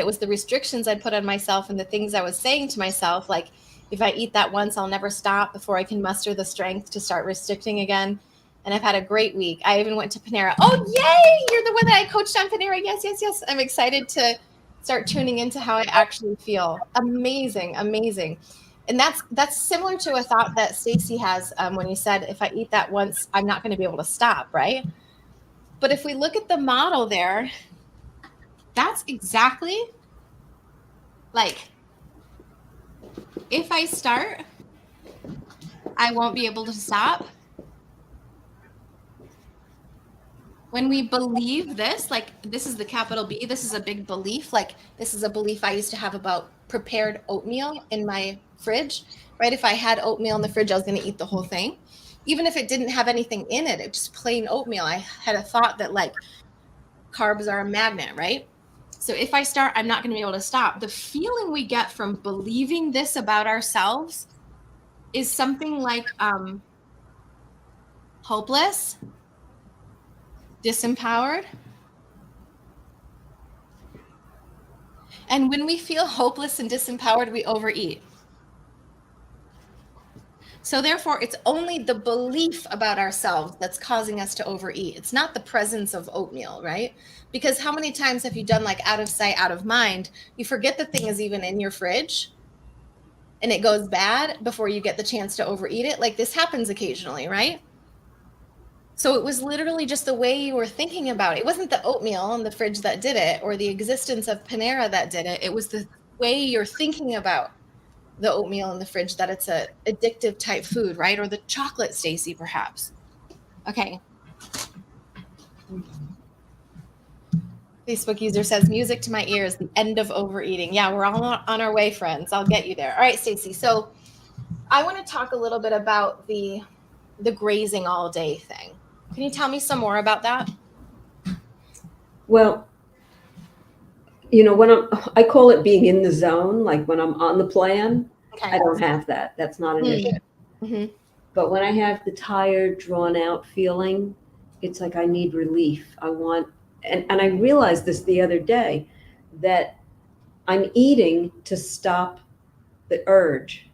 was the restrictions I put on myself and the things I was saying to myself, like, if I eat that once, I'll never stop before I can muster the strength to start restricting again. And I've had a great week. I even went to Panera. Oh, yay! You're the one that I coached on Panera. Yes, yes, yes. I'm excited to start tuning into how I actually feel. Amazing, amazing. And that's similar to a thought that Stacy has when you said, if I eat that once, I'm not going to be able to stop, right? But if we look at the model there, that's exactly like, if I start, I won't be able to stop. When we believe this, like this is the capital B, this is a big belief. Like this is a belief I used to have about prepared oatmeal in my fridge, right? If I had oatmeal in the fridge, I was going to eat the whole thing. Even if it didn't have anything in it, it's just plain oatmeal. I had a thought that like carbs are a magnet, right? So if I start, I'm not going to be able to stop. The feeling we get from believing this about ourselves is something like hopeless, disempowered. And when we feel hopeless and disempowered, we overeat. So therefore, it's only the belief about ourselves that's causing us to overeat. It's not the presence of oatmeal, right? Because how many times have you done like out of sight, out of mind? You forget the thing is even in your fridge and it goes bad before you get the chance to overeat it. Like this happens occasionally, right? So it was literally just the way you were thinking about it. It wasn't the oatmeal in the fridge that did it or the existence of Panera that did it. It was the way you're thinking about the oatmeal in the fridge that it's a addictive type food, right? Or the chocolate, Stacy, perhaps. Okay. Facebook user says, music to my ears, the end of overeating. Yeah, we're all on our way, friends. I'll get you there. All right, Stacy. So I want to talk a little bit about the grazing all day thing. Can you tell me some more about that? Well, when I call it being in the zone, like when I'm on the plan, Okay. I don't have that. That's not an issue. Mm-hmm. But when I have the tired, drawn out feeling, it's like I need relief. I want, and I realized this the other day, that I'm eating to stop the urge.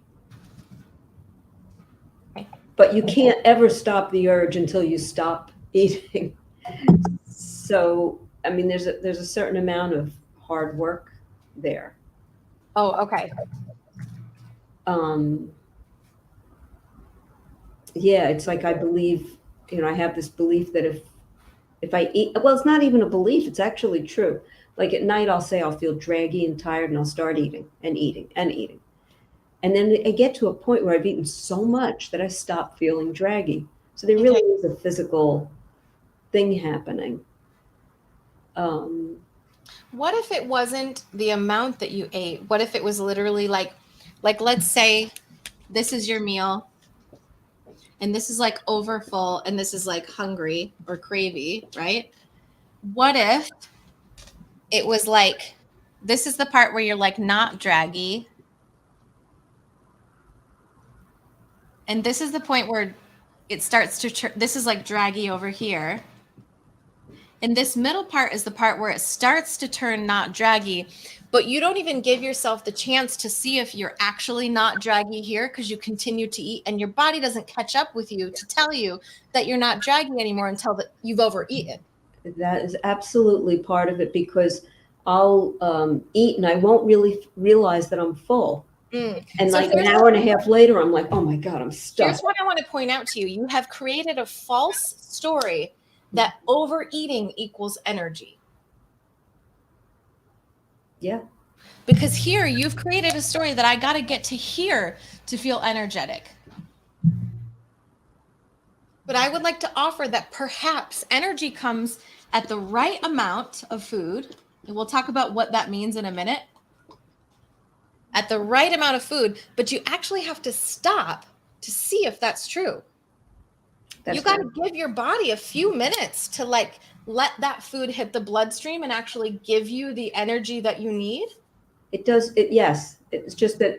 But you can't ever stop the urge until you stop eating. So, I mean, there's a certain amount of hard work there. Oh, okay. Yeah, it's like I believe, I have this belief that if I eat, well, it's not even a belief, it's actually true. Like at night, I'll say I'll feel draggy and tired, and I'll start eating and eating and eating. And then I get to a point where I've eaten so much that I stop feeling draggy. So there really is a physical thing happening. What if it wasn't the amount that you ate? What if it was literally like let's say this is your meal and this is like over full and this is like hungry or cravey, right? What if it was like this is the part where you're like not draggy and this is the point where it starts to this is like draggy over here. And this middle part is the part where it starts to turn not draggy, but you don't even give yourself the chance to see if you're actually not draggy here because you continue to eat and your body doesn't catch up with you to tell you that you're not draggy anymore until that you've overeaten. That is absolutely part of it because I'll eat and I won't really realize that I'm full. And So like an hour and a half later, I'm like, oh my God, I'm stuffed. Here's what I want to point out to you. You have created a false story that overeating equals energy. Yeah. Because here you've created a story that I got to get to here to feel energetic. But I would like to offer that perhaps energy comes at the right amount of food. And we'll talk about what that means in a minute. At the right amount of food, but you actually have to stop to see if that's true. You got to give your body a few minutes to like let that food hit the bloodstream and actually give you the energy that you need. It does. Yes. It's just that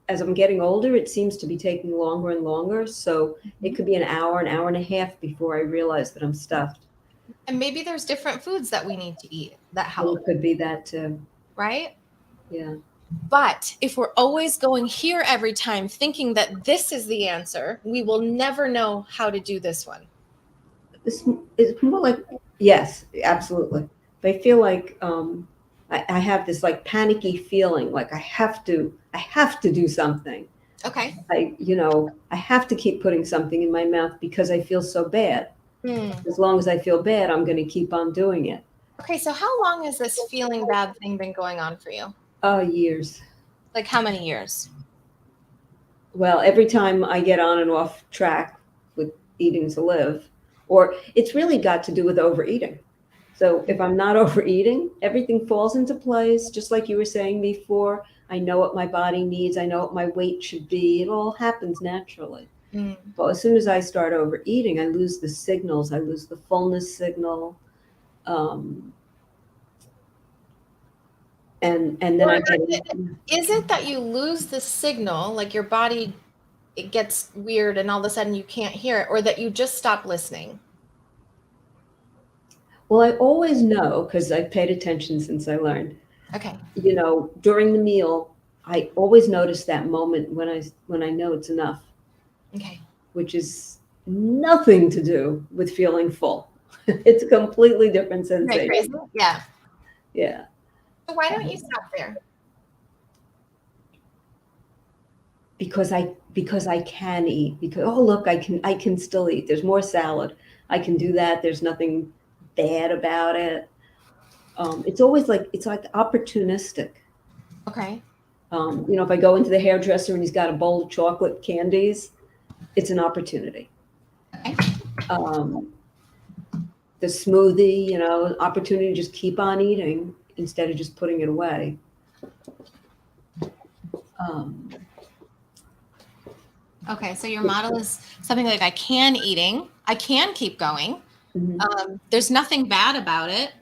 as I'm getting older, it seems to be taking longer and longer. So it could be an hour and a half before I realize that I'm stuffed. And maybe there's different foods that we need to eat that help. It could be that too. Right? Yeah. But if we're always going here every time thinking that this is the answer, we will never know how to do this one. It's more like, yes, absolutely. But I feel like I have this like panicky feeling, like I have to do something. Okay. I have to keep putting something in my mouth because I feel so bad. As long as I feel bad, I'm going to keep on doing it. Okay, so how long has this feeling bad thing been going on for you? Years. Like how many years? Well, every time I get on and off track with eating to live, Or it's really got to do with overeating. So if I'm not overeating, everything falls into place, just like you were saying before. I know what my body needs. I know what my weight should be. It all happens naturally. Mm. But as soon as I start overeating, I lose the signals. I lose the fullness signal. And then I get Is it that you lose the signal, like your body, it gets weird and all of a sudden you can't hear it, or that you just stop listening? Well, I always know, because I've paid attention since I learned, Okay. during the meal, I always notice that moment when I know it's enough, Okay. which is nothing to do with feeling full. It's a completely different sensation. Crazy? Yeah. Yeah. So why don't you stop there? Because I can eat. Because, oh look, I can still eat. There's more salad. I can do that. There's nothing bad about it. It's always like opportunistic. Okay. If I go into the hairdresser and he's got a bowl of chocolate candies, it's an opportunity. Okay. The smoothie, opportunity to just keep on eating instead of just putting it away. Okay, so your model is something like I can keep going. Mm-hmm. There's nothing bad about it.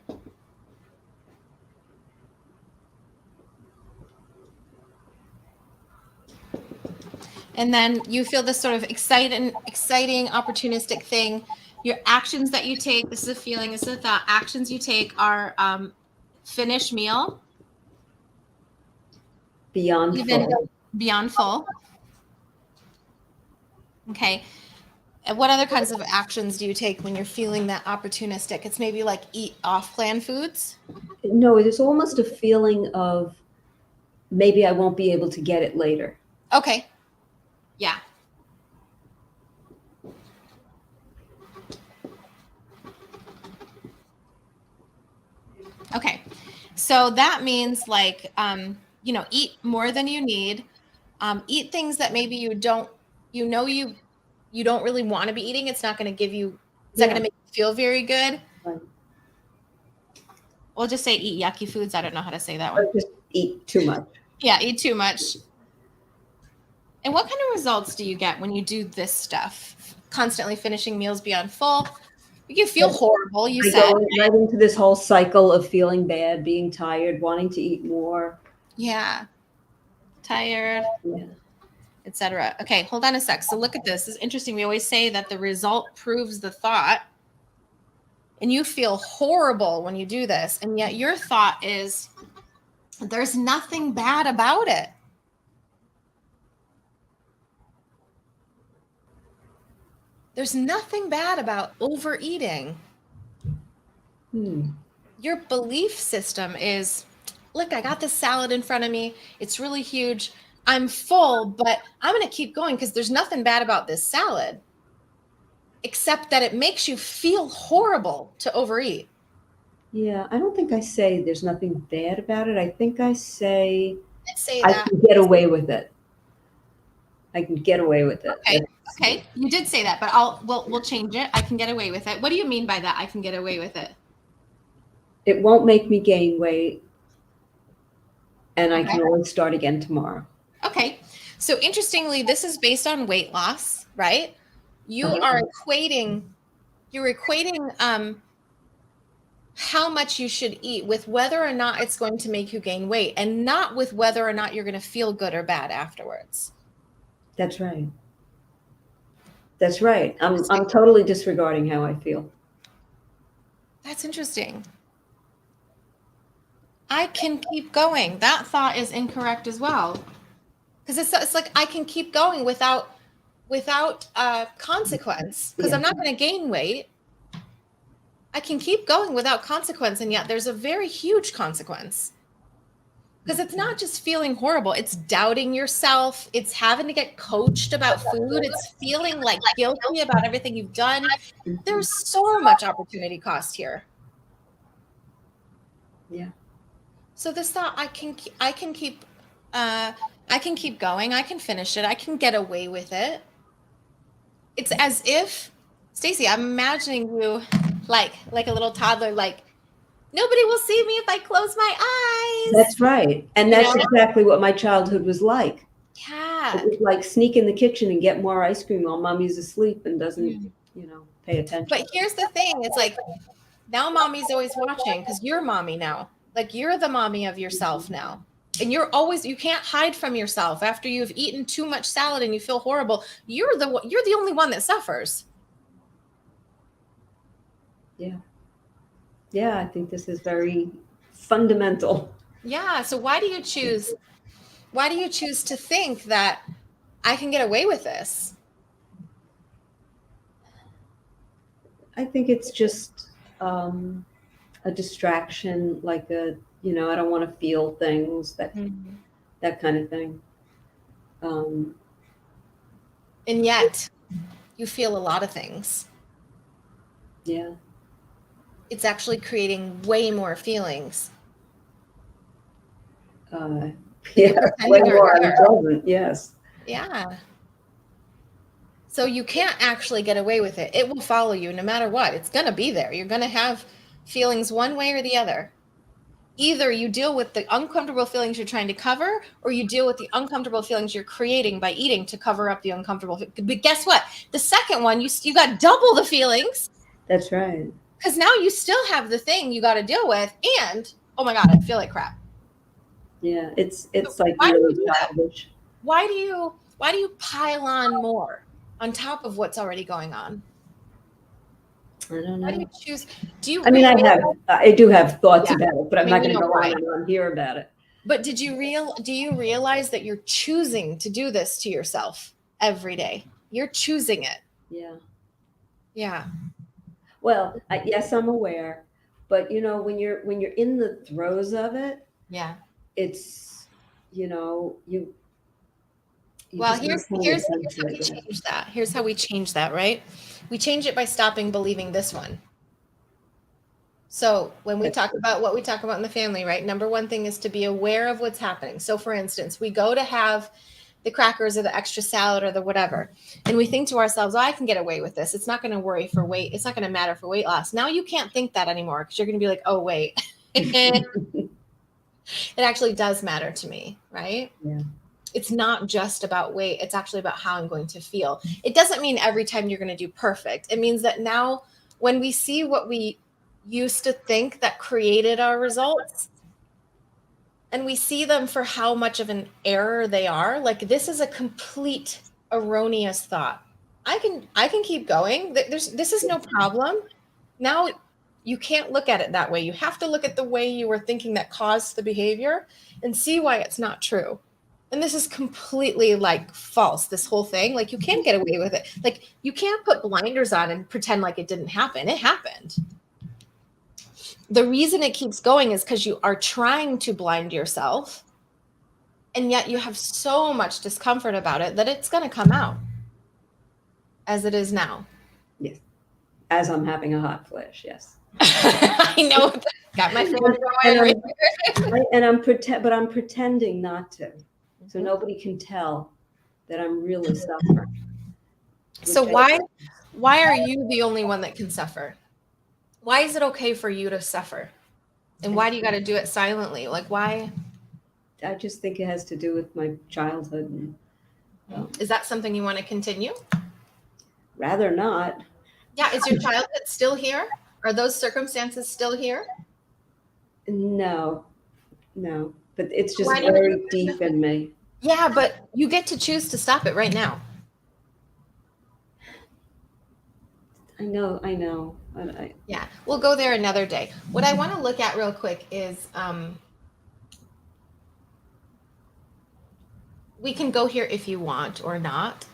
And then you feel this sort of exciting, opportunistic thing. Your actions that you take, this is a feeling, this is a thought, actions you take are finish meal. Beyond full. Beyond full. Okay. And what other kinds of actions do you take when you're feeling that opportunistic? It's maybe like eat off-plan foods? No, it is almost a feeling of maybe I won't be able to get it later. Okay. Yeah. Okay. So that means like, eat more than you need. Eat things that maybe you don't really want to be eating. It's not going to it's not going to make you feel very good. Right. We'll just say eat yucky foods. I don't know how to say that one. Or just eat too much. Yeah, eat too much. And what kind of results do you get when you do this stuff? Constantly finishing meals beyond full. You feel horrible, you said. I go right into this whole cycle of feeling bad, being tired, wanting to eat more. Yeah. Tired. Yeah. Etc. Okay, hold on a sec. So look at this. This is interesting. We always say that the result proves the thought. And you feel horrible when you do this. And yet your thought is, there's nothing bad about it. There's nothing bad about overeating. Your belief system is, look, I got this salad in front of me. It's really huge. I'm full, but I'm going to keep going because there's nothing bad about this salad, except that it makes you feel horrible to overeat. Yeah, I don't think I say there's nothing bad about it. I think I say I can get away with it. I can get away with it. Okay. You did say that, but we'll change it. I can get away with it. What do you mean by that? I can get away with it. It won't make me gain weight, and I can always start again tomorrow. Okay. So interestingly, this is based on weight loss, right? You are equating how much you should eat with whether or not it's going to make you gain weight, and not with whether or not you're going to feel good or bad afterwards. That's right. That's right. I'm totally disregarding how I feel. That's interesting. I can keep going. That thought is incorrect as well. Because it's like I can keep going without consequence, because I'm not going to gain weight. I can keep going without consequence, and yet there's a very huge consequence. Because it's not just feeling horrible, it's doubting yourself, it's having to get coached about food, it's feeling like guilty about everything you've done. There's so much opportunity cost here. Yeah. So this thought, I can keep going, I can finish it, I can get away with it. It's as if Stacey, I'm imagining you like a little toddler, like, nobody will see me if I close my eyes. That's right. And that's exactly what my childhood was like. Yeah. It was like sneak in the kitchen and get more ice cream while mommy's asleep and doesn't, pay attention. But here's the thing. It's like, now mommy's always watching because you're mommy now. Like, you're the mommy of yourself now. And you can't hide from yourself. After you've eaten too much salad and you feel horrible, you're the only one that suffers. Yeah. Yeah, I think this is very fundamental. Yeah. So why do you choose to think that I can get away with this? I think it's just a distraction, like I don't want to feel things, that kind of thing. And yet you feel a lot of things. Yeah. It's actually creating way more feelings. Yeah, way more unpleasant, yes. Yeah. So you can't actually get away with it. It will follow you no matter what. It's going to be there. You're going to have feelings one way or the other. Either you deal with the uncomfortable feelings you're trying to cover, or you deal with the uncomfortable feelings you're creating by eating to cover up the uncomfortable. But guess what? The second one, you got double the feelings. That's right. Because now you still have the thing you got to deal with, and oh my God, I feel like crap. Yeah, it's like really childish. Why do you pile on more on top of what's already going on? I don't know. Why do you choose? I do have thoughts about it, but I'm not going to go on and on here about it. But do you realize that you're choosing to do this to yourself every day? You're choosing it. Yeah. Yeah. Well, yes, I'm aware, but when you're in the throes of it, yeah, it's you. Well, here's how we change that. Here's how we change that, right? We change it by stopping believing this one. So when we talk about what we talk about in the family, right? Number one thing is to be aware of what's happening. So for instance, we go to have the crackers or the extra salad or the whatever, and we think to ourselves, oh, I can get away with this. It's not going to worry for weight. It's not going to matter for weight loss. Now you can't think that anymore because you're going to be like, oh, wait. It actually does matter to me, right? Yeah. It's not just about weight. It's actually about how I'm going to feel. It doesn't mean every time you're going to do perfect. It means that now when we see what we used to think that created our results, and we see them for how much of an error they are, like this is a complete erroneous thought. I can keep going. This is no problem. Now you can't look at it that way. You have to look at the way you were thinking that caused the behavior and see why it's not true. And this is completely like false, this whole thing. Like you can't get away with it. Like you can't put blinders on and pretend like it didn't happen. It happened. The reason it keeps going is because you are trying to blind yourself, and yet you have so much discomfort about it that it's going to come out as it is now. Yes. As I'm having a hot flash, yes. I know. Got my phone going. But I'm pretending not to. So nobody can tell that I'm really suffering. So why are you the only one that can suffer? Why is it okay for you to suffer? And why do you got to do it silently? Like why? I just think it has to do with my childhood. Is that something you want to continue? Rather not. Yeah. Is your childhood still here? Are those circumstances still here? No. But it's just very deep in me. Yeah, but you get to choose to stop it right now. I know. Yeah, we'll go there another day. What I want to look at real quick is we can go here if you want or not.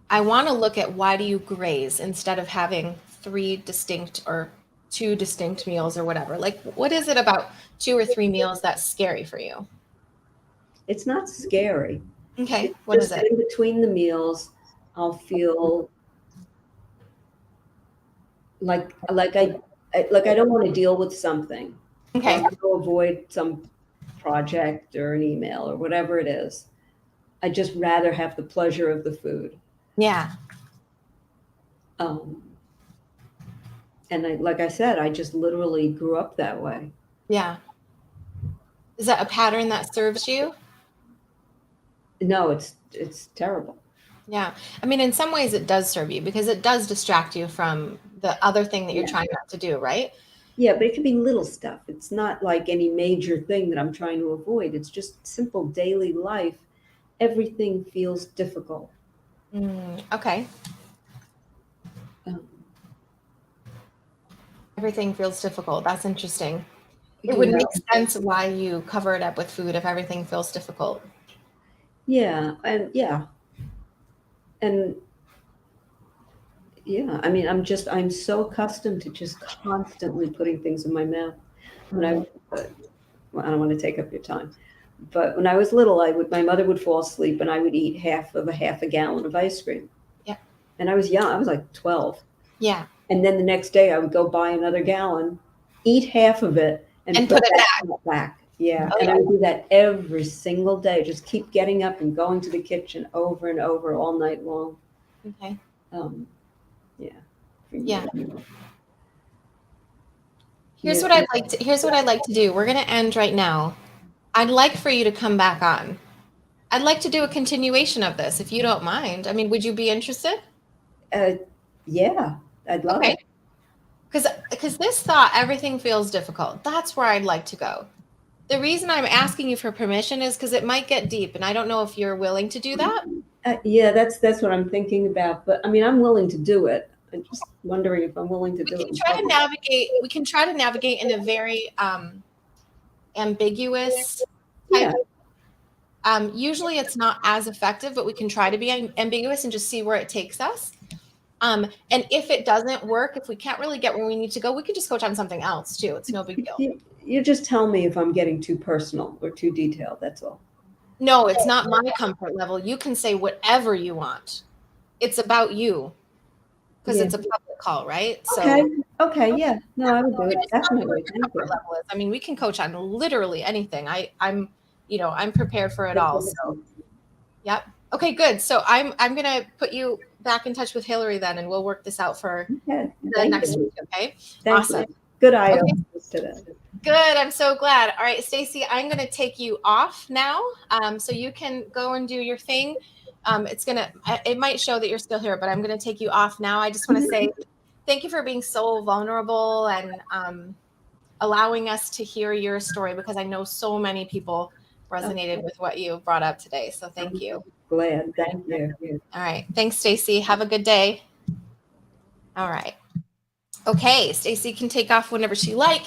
I want to look at why do you graze instead of having 3 distinct or 2 distinct meals or whatever. Like, what is it about 2 or 3 meals that's scary for you? It's not scary. Okay, what is it? In between the meals, I'll feel like I don't want to deal with something. Okay. I want to avoid some project or an email or whatever it is. I just rather have the pleasure of the food. Yeah. And like I said, I just literally grew up that way. Yeah. Is that a pattern that serves you? No, it's terrible. Yeah. I mean, in some ways it does serve you because it does distract you from the other thing that you're Yeah. trying not to do, right? Yeah, but it could be little stuff. It's not like any major thing that I'm trying to avoid. It's just simple daily life. Everything feels difficult. Okay. Um, Everything feels difficult. That's interesting. It would yeah, make sense why you cover it up with food if everything feels difficult. yeah, and yeah. I mean, I'm so accustomed to just constantly putting things in my mouth. When I, well, I don't want to take up your time, but when I was little, my mother would fall asleep, and I would eat half a gallon of ice cream. Yeah. And I was young. I was like 12. Yeah. And then the next day I would go buy another gallon, eat half of it, and And put put it that back. Yeah. Oh, And yeah. I would do that every single day. Just keep getting up and going to the kitchen over and over all night long. Okay. Um, yeah. Yeah. Yeah. Here's what I'd like to do. We're going to end right now. I'd like for you to come back on. I'd like to do a continuation of this if you don't mind. I mean, would you be interested? Uh, yeah. I'd love Okay. it. Because this thought, everything feels difficult. That's where I'd like to go. The reason I'm asking you for permission is because it might get deep, and I don't know if you're willing to do that. Yeah, that's what I'm thinking about. But I mean, I'm willing to do it. I'm just wondering if I'm willing to do it. We can try to navigate in a very ambiguous type. Yeah. Usually it's not as effective, but we can try to be ambiguous and just see where it takes us. And if it doesn't work, if we can't really get where we need to go, we could just coach on something else too. It's no big deal. You just tell me if I'm getting too personal or too detailed. That's all. No, it's not my comfort level. You can say whatever you want. It's about you because Yeah. it's a public call, right? Okay. Okay. Yeah. No, I would do You it. just tell me Definitely. what your Thank you. comfort level is. I mean, we can coach on literally anything. I'm prepared for it all. So, yep. Okay, good. So I'm gonna put you back in touch with Hillary then, and we'll work this out for Okay. the next week. Okay. Thank Awesome. you. Good eye Okay. openers today. Good. I'm so glad. All right, Stacy, I'm going to take you off now, so you can go and do your thing. It might show that you're still here, but I'm going to take you off now. I just want to say thank you for being so vulnerable and allowing us to hear your story, because I know so many people resonated with what you brought up today. So thank you. Glad. Thank you. All right. Thanks, Stacy. Have a good day. All right. Okay, Stacy can take off whenever she like.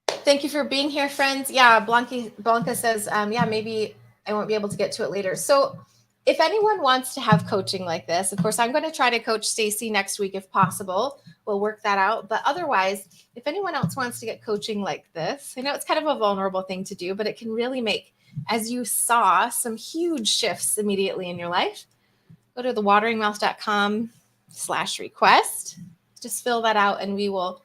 Thank you for being here, friends. Yeah, Blanca says, yeah, maybe I won't be able to get to it later. So if anyone wants to have coaching like this, of course, I'm going to try to coach Stacy next week if possible. We'll work that out. But otherwise, if anyone else wants to get coaching like this, I know it's kind of a vulnerable thing to do, but it can really make, as you saw, some huge shifts immediately in your life. Go to thewateringmouth.com/request. Just fill that out and we will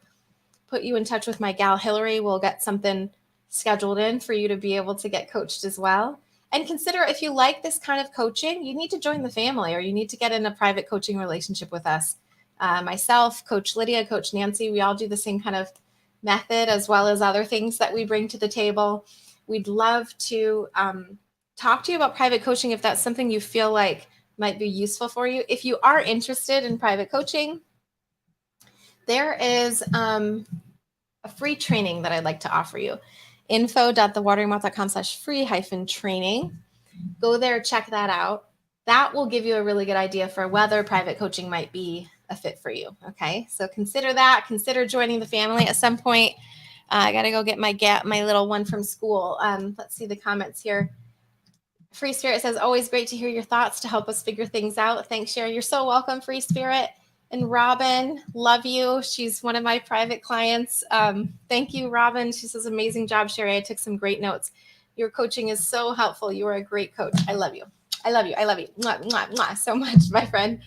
put you in touch with my gal Hillary. We'll get something scheduled in for you to be able to get coached as well. And consider, if you like this kind of coaching, you need to join the family, or you need to get in a private coaching relationship with us. Myself, Coach Lydia, Coach Nancy, we all do the same kind of method, as well as other things that we bring to the table. We'd love to talk to you about private coaching if that's something you feel like might be useful for you. If you are interested in private coaching, there is a free training that I'd like to offer you. info.thewateringmouth.com/free-training. Go there, check that out. That will give you a really good idea for whether private coaching might be a fit for you. Okay, so consider that. Consider joining the family at some point. I got to go get my little one from school. Let's see the comments here. Free Spirit says, always great to hear your thoughts to help us figure things out. Thanks, Cheri. You're so welcome, Free Spirit. And Robin, love you. She's one of my private clients. Thank you, Robin. She says, amazing job, Cheri. I took some great notes. Your coaching is so helpful. You are a great coach. I love you. I love you. I love you. Mwah, mwah, mwah, so much, my friend.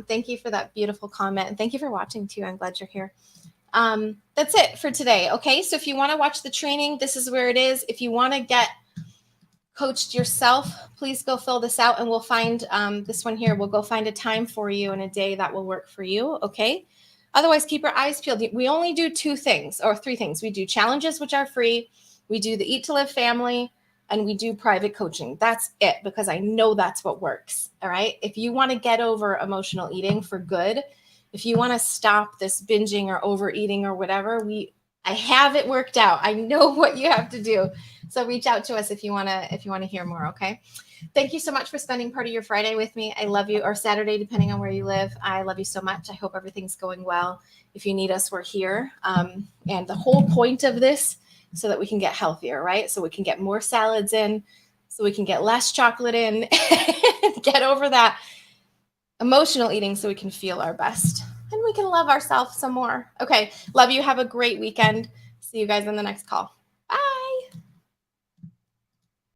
Thank you for that beautiful comment. And thank you for watching too. I'm glad you're here. That's it for today. Okay. So if you want to watch the training, this is where it is. If you want to get coached yourself, please go fill this out and we'll find this one here. We'll go find a time for you and a day that will work for you. Okay. Otherwise, keep your eyes peeled. We only do 2 things or 3 things. We do challenges, which are free. We do the Eat to Live family, and we do private coaching. That's it, because I know that's what works. All right. If you want to get over emotional eating for good, if you want to stop this binging or overeating or whatever, I have it worked out. I know what you have to do. So reach out to us if you want to hear more. Okay. Thank you so much for spending part of your Friday with me. I love you, or Saturday, depending on where you live. I love you so much. I hope everything's going well. If you need us, we're here. And the whole point of this, so that we can get healthier, right? So we can get more salads in, so we can get less chocolate in, and get over that emotional eating so we can feel our best and we can love ourselves some more. Okay. Love you. Have a great weekend. See you guys on the next call.